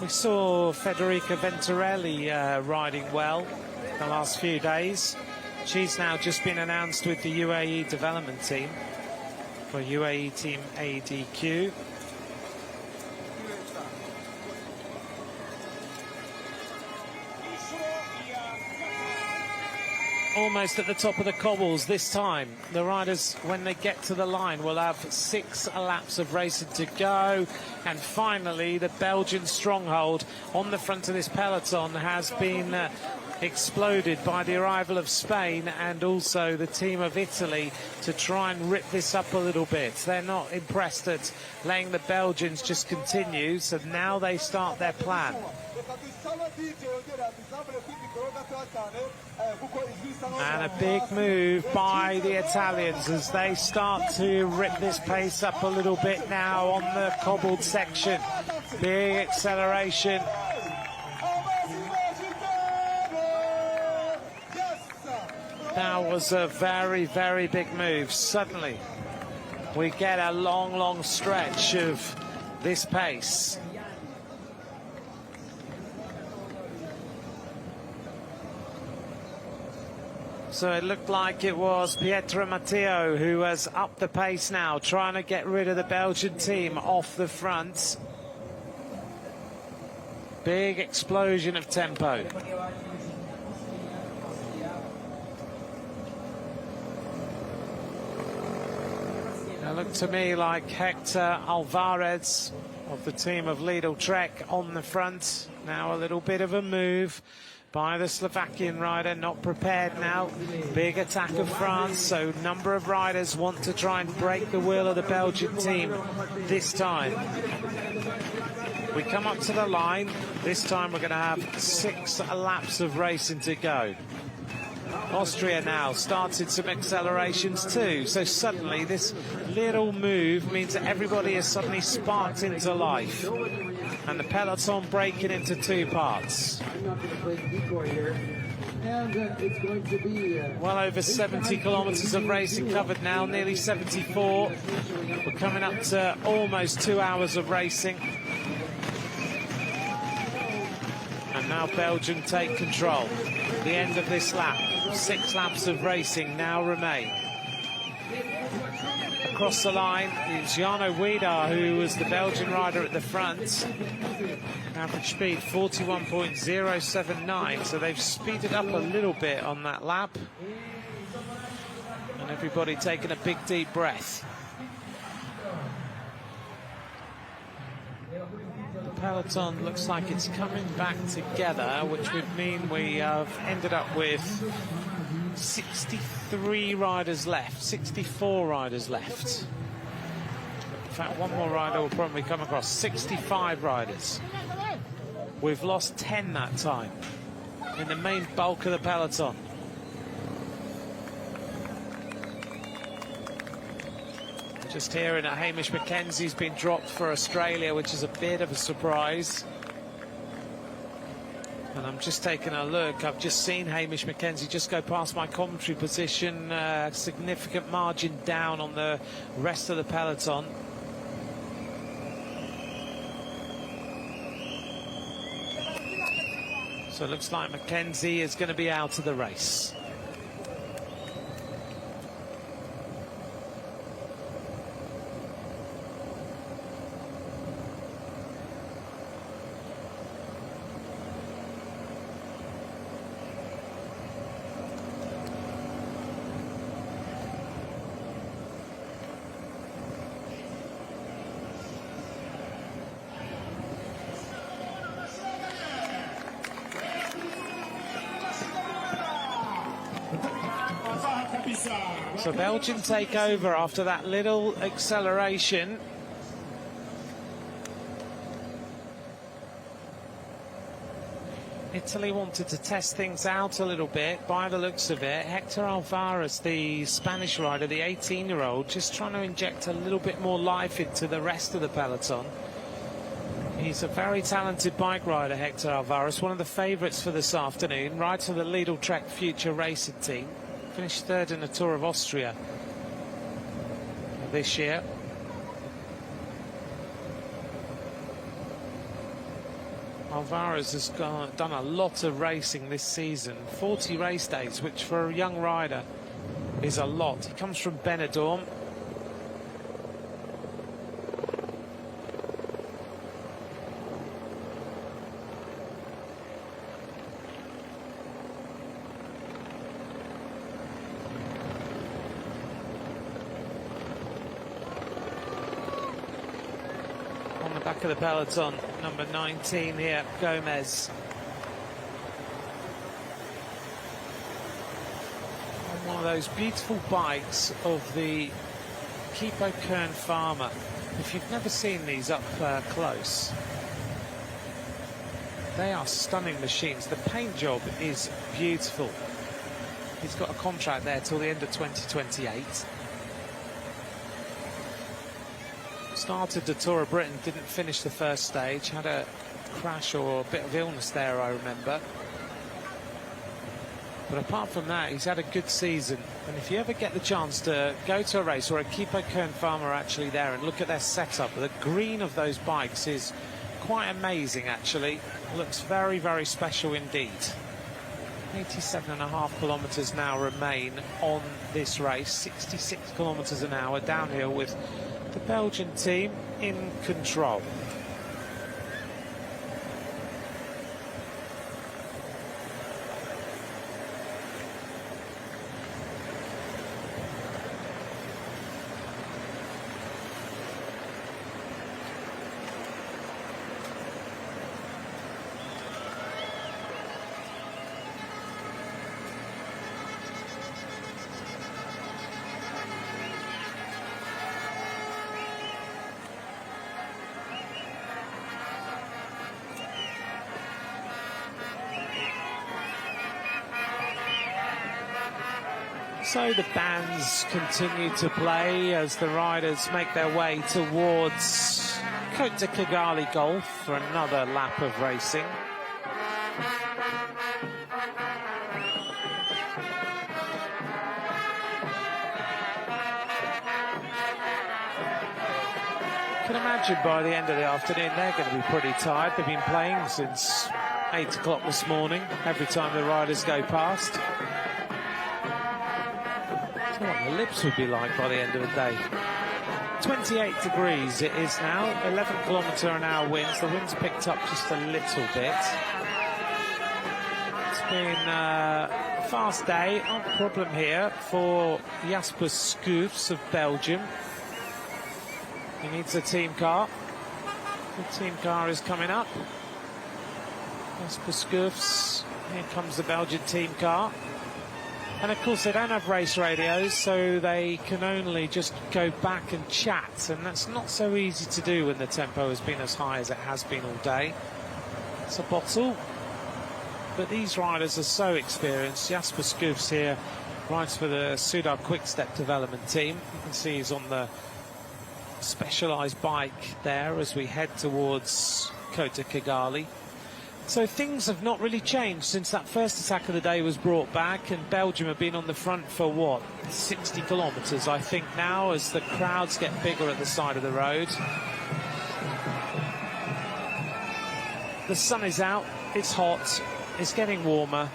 Speaker 1: We saw Federica Venturelli riding well the last few days. She's now just been announced with the UAE development team for UAE Team ADQ. Almost at the top of the cobbles this time. The riders, when they get to the line, will have 6 laps of racing to go. And finally, the Belgian stronghold on the front of this peloton has been exploded by the arrival of Spain and also the team of Italy to try and rip this up a little bit. They're not impressed at letting the Belgians just continue, so now they start their plan. And a big move by the Italians as they start to rip this pace up a little bit now on the cobbled section. Big acceleration. That was a very, very big move. Suddenly, we get a long, long stretch of this pace. So it looked like it was Pietro Matteo who has upped the pace now, trying to get rid of the Belgian team off the front. Big explosion of tempo. It looked to me like Hector Alvarez of the team of Lidl Trek on the front. Now a little bit of a move by the Slovakian rider, not prepared now. Big attack of France, so number of riders want to try and break the will of the Belgian team this time. We come up to the line. This time we're going to have 6 laps of racing to go. Austria now started some accelerations too, so suddenly this little move means that everybody is suddenly sparked into life, and the peloton breaking into 2 parts. Well over 70 kilometres of racing covered now, nearly 74. We're coming up to almost 2 hours of racing. And now Belgium take control. The end of this lap. 6 laps of racing now remain. Across the line is Jarno Wiedar, who was the Belgian rider at the front. Average speed 41.079, so they've speeded up a little bit on that lap. And everybody taking a big deep breath. The peloton looks like it's coming back together, which would mean we have ended up with 63 riders left, 64 riders left. In fact, one more rider will probably come across. 65 riders. We've lost 10 that time in the main bulk of the peloton. Just hearing that Hamish Mackenzie's been dropped for Australia, which is a bit of a surprise. And I'm just taking a look. I've just seen Hamish Mackenzie just go past my commentary position. Significant margin down on the rest of the peloton. So it looks like Mackenzie is going to be out of the race. So Belgium take over after that little acceleration. Italy wanted to test things out a little bit by the looks of it. Hector Alvarez, the Spanish rider, the 18-year-old, just trying to inject a little bit more life into the rest of the peloton. He's a very talented bike rider, Hector Alvarez, one of the favourites for this afternoon, rides for the Lidl Trek Future Racing team. Finished 3rd in the Tour of Austria this year. Alvarez has done a lot of racing this season, 40 race days, which for a young rider is a lot. He comes from Benidorm. Back of the peloton, number 19 here, Gomez. One of those beautiful bikes of the Keepo Kern Farmer. If you've never seen these up close, They are stunning machines. The paint job is beautiful. He's got a contract there till the end of 2028. Started the Tour of Britain, didn't finish the first stage, had a crash or a bit of illness there, I remember. But apart from that, he's had a good season. And if you ever get the chance to go to a race where a Keepo Kern farmer are actually there and look at their setup, the green of those bikes is quite amazing, actually. Looks very, very special indeed. 87.5 kilometres now remain on this race. 66 kilometres an hour downhill with the Belgian team in control. So the bands continue to play as the riders make their way towards Côte de Kigali Golf for another lap of racing. I can imagine by the end of the afternoon they're going to be pretty tired. They've been playing since 8 o'clock this morning, every time the riders go past. What the lips would be like by the end of the day. 28 degrees it is now, 11 kilometre an hour winds. The wind's picked up just a little bit. It's been a fast day, not a problem here for Jasper Schoofs of Belgium. He needs a team car. The team car is coming up. Jasper Schoofs, here comes the Belgian team car. And of course they don't have race radios, so they can only just go back and chat, and that's not so easy to do when the tempo has been as high as it has been all day. It's a bottle, but these riders are so experienced. Jasper Schoofs here rides for the Soudal Quick-Step development team. You can see he's on the specialised bike there as we head towards Côte de Kigali. So things have not really changed since that first attack of the day was brought back, and Belgium have been on the front for, what, 60 kilometres, I think, now, as the crowds get bigger at the side of the road. The sun is out, it's hot, it's getting warmer,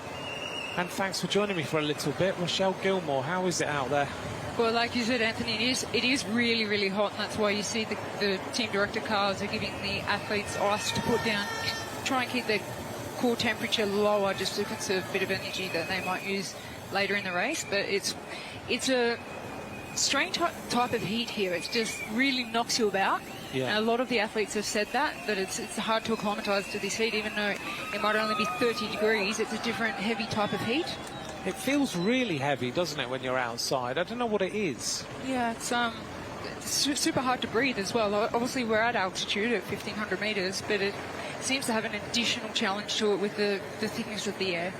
Speaker 1: and thanks for joining me for a little bit. Rochelle Gilmore, how is it out there?
Speaker 6: Well, like you said, Anthony, it is really, really hot, and that's why you see the team director cars are giving the athletes ice to put down. Try and keep their core temperature lower just to conserve a bit of energy that they might use later in the race. But it's a strange type of heat here. It just really knocks you about. Yeah. And a lot of the athletes have said that it's hard to acclimatise to this heat, even though it might only be 30 degrees. It's a different heavy type of heat.
Speaker 1: It feels really heavy, doesn't it, when you're outside? I don't know what it is.
Speaker 6: Yeah, it's super hard to breathe as well. Obviously, we're at altitude at 1,500 metres, but it seems to have an additional challenge to it with the thickness of the air.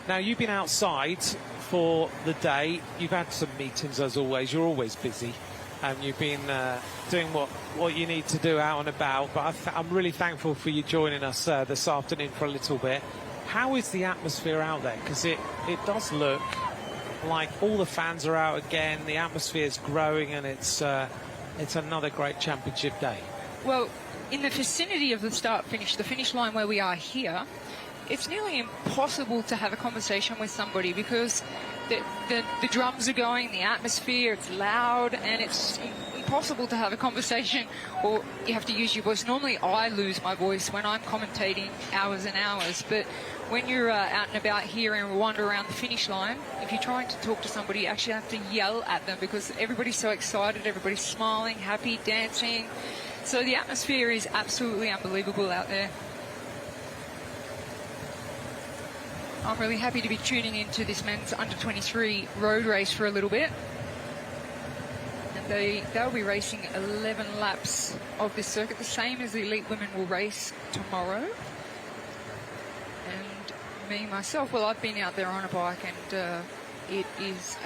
Speaker 1: Now, you've been outside for the day. You've had some meetings, as always. You're always busy. And you've been doing what you need to do out and about. But I'm really thankful for you joining us this afternoon for a little bit. How is the atmosphere out there? Because it does look like all the fans are out again. The atmosphere is growing, and it's another great championship day.
Speaker 6: Well, in the vicinity of the start-finish, the finish line where we are here, it's nearly impossible to have a conversation with somebody because the drums are going, the atmosphere, it's loud, and it's impossible to have a conversation, or you have to use your voice. Normally I lose my voice when I'm commentating hours and hours, but when you're out and about here in Rwanda around the finish line, if you're trying to talk to somebody, you actually have to yell at them because everybody's so excited, everybody's smiling, happy, dancing. So the atmosphere is absolutely unbelievable out there. I'm really happy to be tuning into this men's under-23 road race for a little bit. And they'll be racing 11 laps of this circuit, the same as the elite women will race tomorrow. me, myself, well, I've been out there on a bike, and it is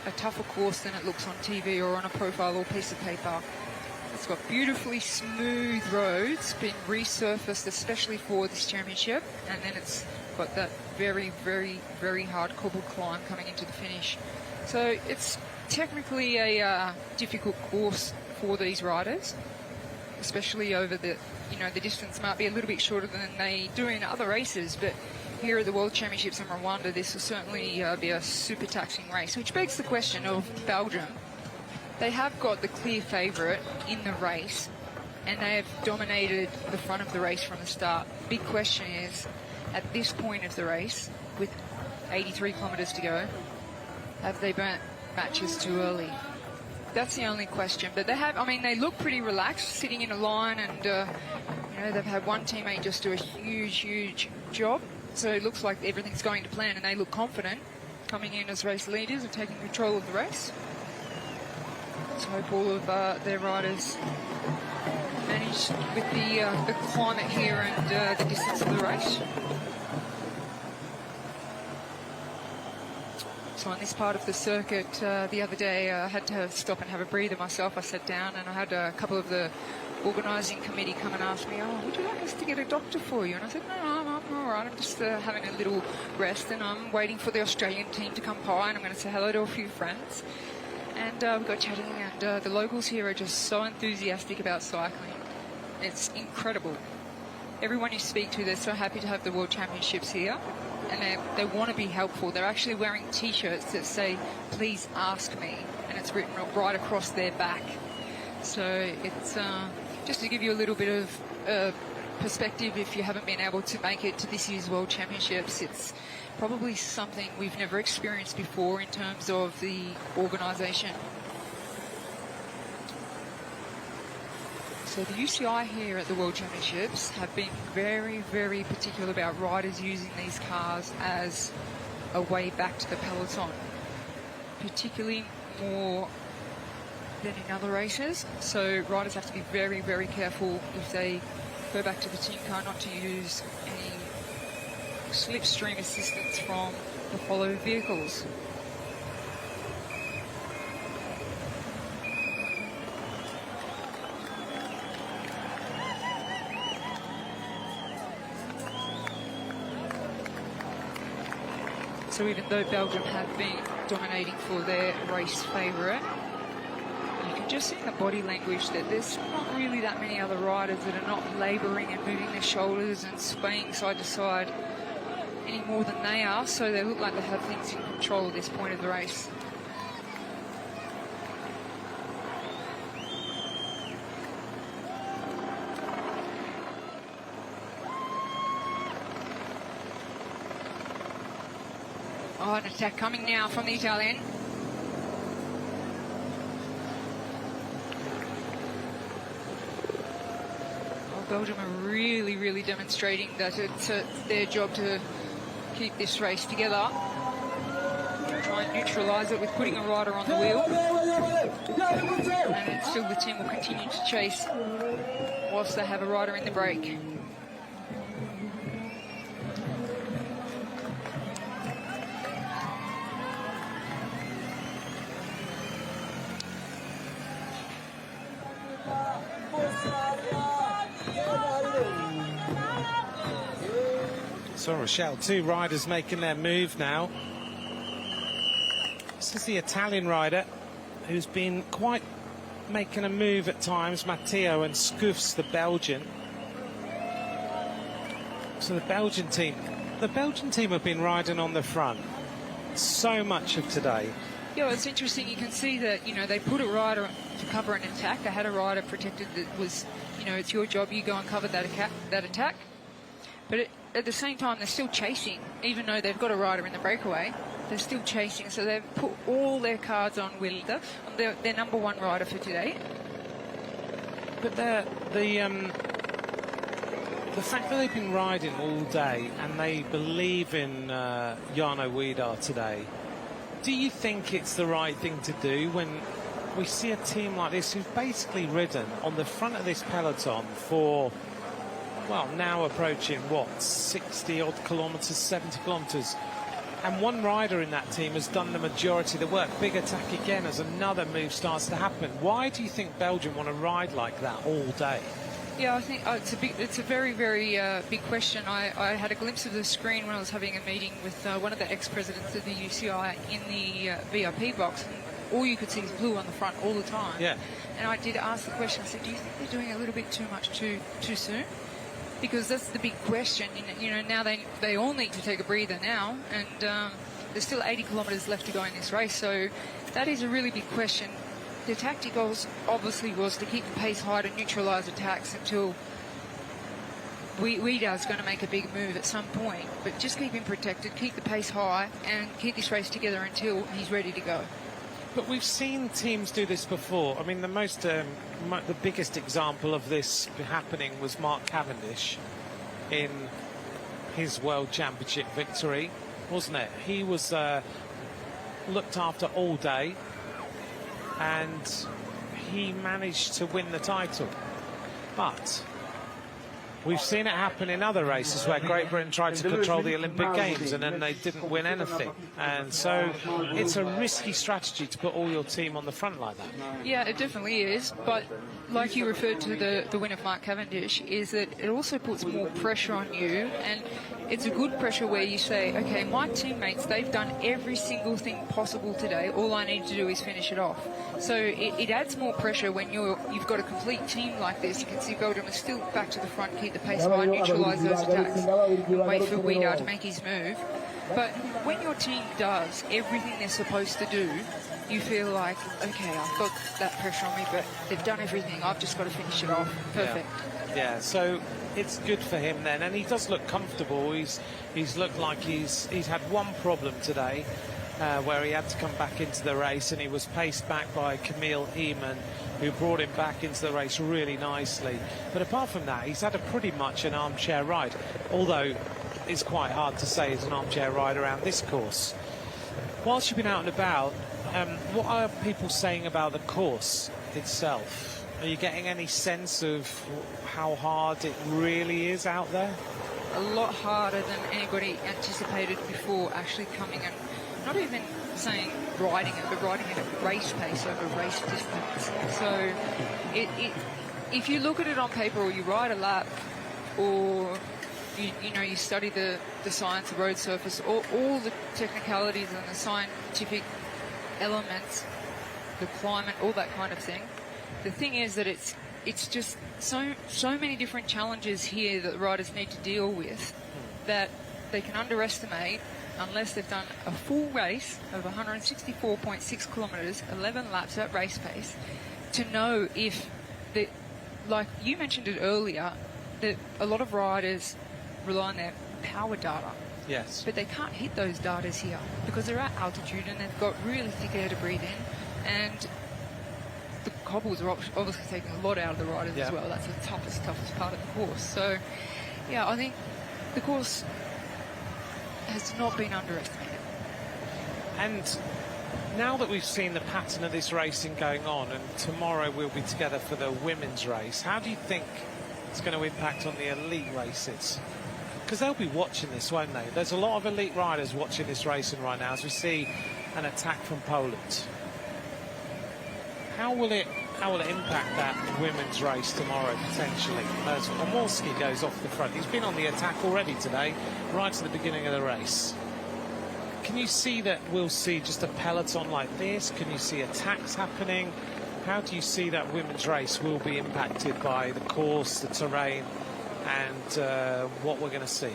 Speaker 6: a tougher course than it looks on TV or on a profile or piece of paper. It's got beautifully smooth roads, been resurfaced especially for this championship, and then it's got that very, very, very hard cobbled climb coming into the finish. So it's technically a difficult course for these riders, especially over the, the distance might be a little bit shorter than they do in other races, but here at the World Championships in Rwanda, this will certainly be a super taxing race, which begs the question of Belgium. They have got the clear favourite in the race, and they have dominated the front of the race from the start. Big question is, at this point of the race, with 83 kilometres to go, have they burnt matches too early? That's the only question. But they have, they look pretty relaxed, sitting in a line, and, they've had one teammate just do a huge, huge job. So it looks like everything's going to plan, and they look confident coming in as race leaders and taking control of the race. Let's hope all of their riders manage with the climate here and the distance of the race. So on this part of the circuit, the other day I had to stop and have a breather myself. I sat down and I had a couple of the organising committee come and ask me, would you like us to get a doctor for you? And I said, no, I'm all right. I'm just having a little rest, and I'm waiting for the Australian team to come by, and I'm going to say hello to a few friends. And we got chatting, and the locals here are just so enthusiastic about cycling. It's incredible. Everyone you speak to, they're so happy to have the World Championships here, and they want to be helpful. They're actually wearing T-shirts that say, please ask me, and it's written right across their back. So it's just to give you a little bit of perspective, if you haven't been able to make it to this year's World Championships, it's probably something we've never experienced before in terms of the organisation. So the UCI here at the World Championships have been very, very particular about riders using these cars as a way back to the peloton, particularly more than in other races. So riders have to be very, very careful if they go back to the team car not to use any slipstream assistance from the follow vehicles. So even though Belgium have been dominating for their race favourite, you can just see in the body language that there's not really that many other riders that are not labouring and moving their shoulders and swaying side to side any more than they are, so they look like they have things in control at this point of the race. Oh, an attack coming now from the Italian. Oh, Belgium are really, really demonstrating that it's their job to keep this race together. Try and neutralise it with putting a rider on the wheel. And then still the team will continue to chase whilst they have a rider in the break.
Speaker 1: So Rochelle, two riders making their move now. This is the Italian rider who's been quite making a move at times, Matteo, and Scoufs, the Belgian. So the Belgian team have been riding on the front so much of today.
Speaker 6: Yeah, well, it's interesting. You can see that, they put a rider to cover an attack. They had a rider protected that was, it's your job, you go and cover that attack. But at the same time, they're still chasing, even though they've got a rider in the breakaway. They're still chasing, so they've put all their cards on Wilder, their number one rider for today.
Speaker 1: But the fact that they've been riding all day and they believe in Jarno Wiedar today, do you think it's the right thing to do when we see a team like this who've basically ridden on the front of this peloton for well, now approaching, what, 60-odd kilometres, 70 kilometres. And one rider in that team has done the majority of the work. Big attack again as another move starts to happen. Why do you think Belgium want to ride like that all day?
Speaker 6: Yeah, I think it's a very, very big question. I had a glimpse of the screen when I was having a meeting with one of the ex-presidents of the UCI in the VIP box. And all you could see is blue on the front all the time.
Speaker 1: Yeah.
Speaker 6: And I did ask the question, I said, do you think they're doing a little bit too much too soon? Because that's the big question. You know, now they all need to take a breather now, and there's still 80 kilometres left to go in this race. So that is a really big question. The tactic obviously was to keep the pace high to neutralise attacks until Wedar's going to make a big move at some point. But just keep him protected, keep the pace high, and keep this race together until he's ready to go.
Speaker 1: But we've seen teams do this before. I mean, the biggest example of this happening was Mark Cavendish in his World Championship victory, wasn't it? He was looked after all day, and he managed to win the title. But we've seen it happen in other races where Great Britain tried to control the Olympic Games and then they didn't win anything. And so it's a risky strategy to put all your team on the front like that.
Speaker 6: Yeah, it definitely is. But like you referred to the win of Mark Cavendish, is that it also puts more pressure on you. And it's a good pressure where you say, OK, my teammates, they've done every single thing possible today. All I need to do is finish it off. So it adds more pressure when you've got a complete team like this. You can see Belgium is still back to the front, keep the pace high, neutralise those attacks, and wait for Weidar to make his move. But when your team does everything they're supposed to do, you feel like, OK, I've got that pressure on me, but they've done everything. I've just got to finish it off. Perfect.
Speaker 1: Yeah, so it's good for him then. And he does look comfortable. He's looked like he's had one problem today, where he had to come back into the race, and he was paced back by Camille Eamon, who brought him back into the race really nicely. But apart from that, he's had a pretty much an armchair ride, although it's quite hard to say he's an armchair ride around this course. Whilst you've been out and about, what are people saying about the course itself? Are you getting any sense of how hard it really is out there?
Speaker 6: A lot harder than anybody anticipated before actually coming and not even saying riding it, but riding it at race pace over race distance. So if you look at it on paper, or you ride a lap, or you study the science of road surface, all the technicalities and the scientific elements, the climate, all that kind of thing. The thing is that it's just so many different challenges here that the riders need to deal with that they can underestimate unless they've done a full race of 164.6 kilometres, 11 laps at race pace, to know if, like you mentioned it earlier, that a lot of riders rely on their power data.
Speaker 1: Yes.
Speaker 6: But they can't hit those data here because they're at altitude and they've got really thick air to breathe in. And the cobbles are obviously taking a lot out of the riders as well. That's the toughest part of the course. So, yeah, I think the course has not been underestimated.
Speaker 1: And now that we've seen the pattern of this racing going on, and tomorrow we'll be together for the women's race, how do you think it's going to impact on the elite races? Because they'll be watching this, won't they? There's a lot of elite riders watching this racing right now as we see an attack from Poland. How will it impact that women's race tomorrow, potentially, as Pomorski goes off the front? He's been on the attack already today, right at the beginning of the race. Can you see that we'll see just a peloton like this? Can you see attacks happening? How do you see that women's race will be impacted by the course, the terrain, and what we're going to see?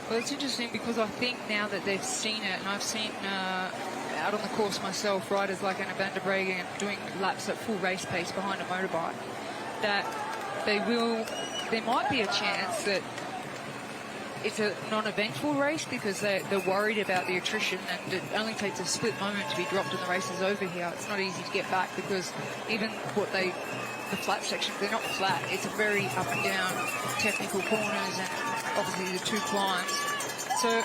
Speaker 6: Well, it's interesting because I think now that they've seen it, and I've seen out on the course myself, riders like Anna van der Breggen doing laps at full race pace behind a motorbike, that there might be a chance that it's a non-eventful race because they're worried about the attrition, and it only takes a split moment to be dropped and the race is over here. It's not easy to get back because even the flat sections, they're not flat. It's a very up and down technical corners and obviously the two climbs. So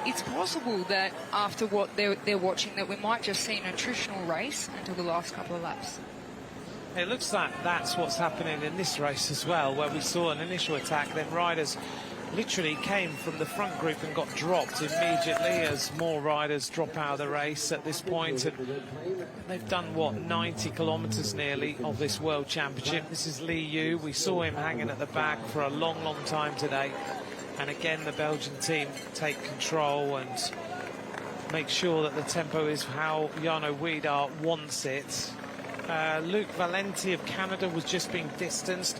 Speaker 6: it's possible that after what they're watching, that we might just see an attritional race until the last couple of laps.
Speaker 1: It looks like that's what's happening in this race as well, where we saw an initial attack, then riders literally came from the front group and got dropped immediately as more riders drop out of the race at this point. And they've done, what, 90 kilometres nearly of this World Championship. This is Lee Yu. We saw him hanging at the back for a long, long time today. And again, the Belgian team take control and make sure that the tempo is how Jarno Wiedar wants it. Luc Valenti of Canada was just being distanced.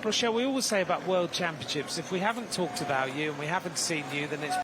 Speaker 1: Rochelle, we always say about World Championships, if we haven't talked about you and we haven't seen you, then it's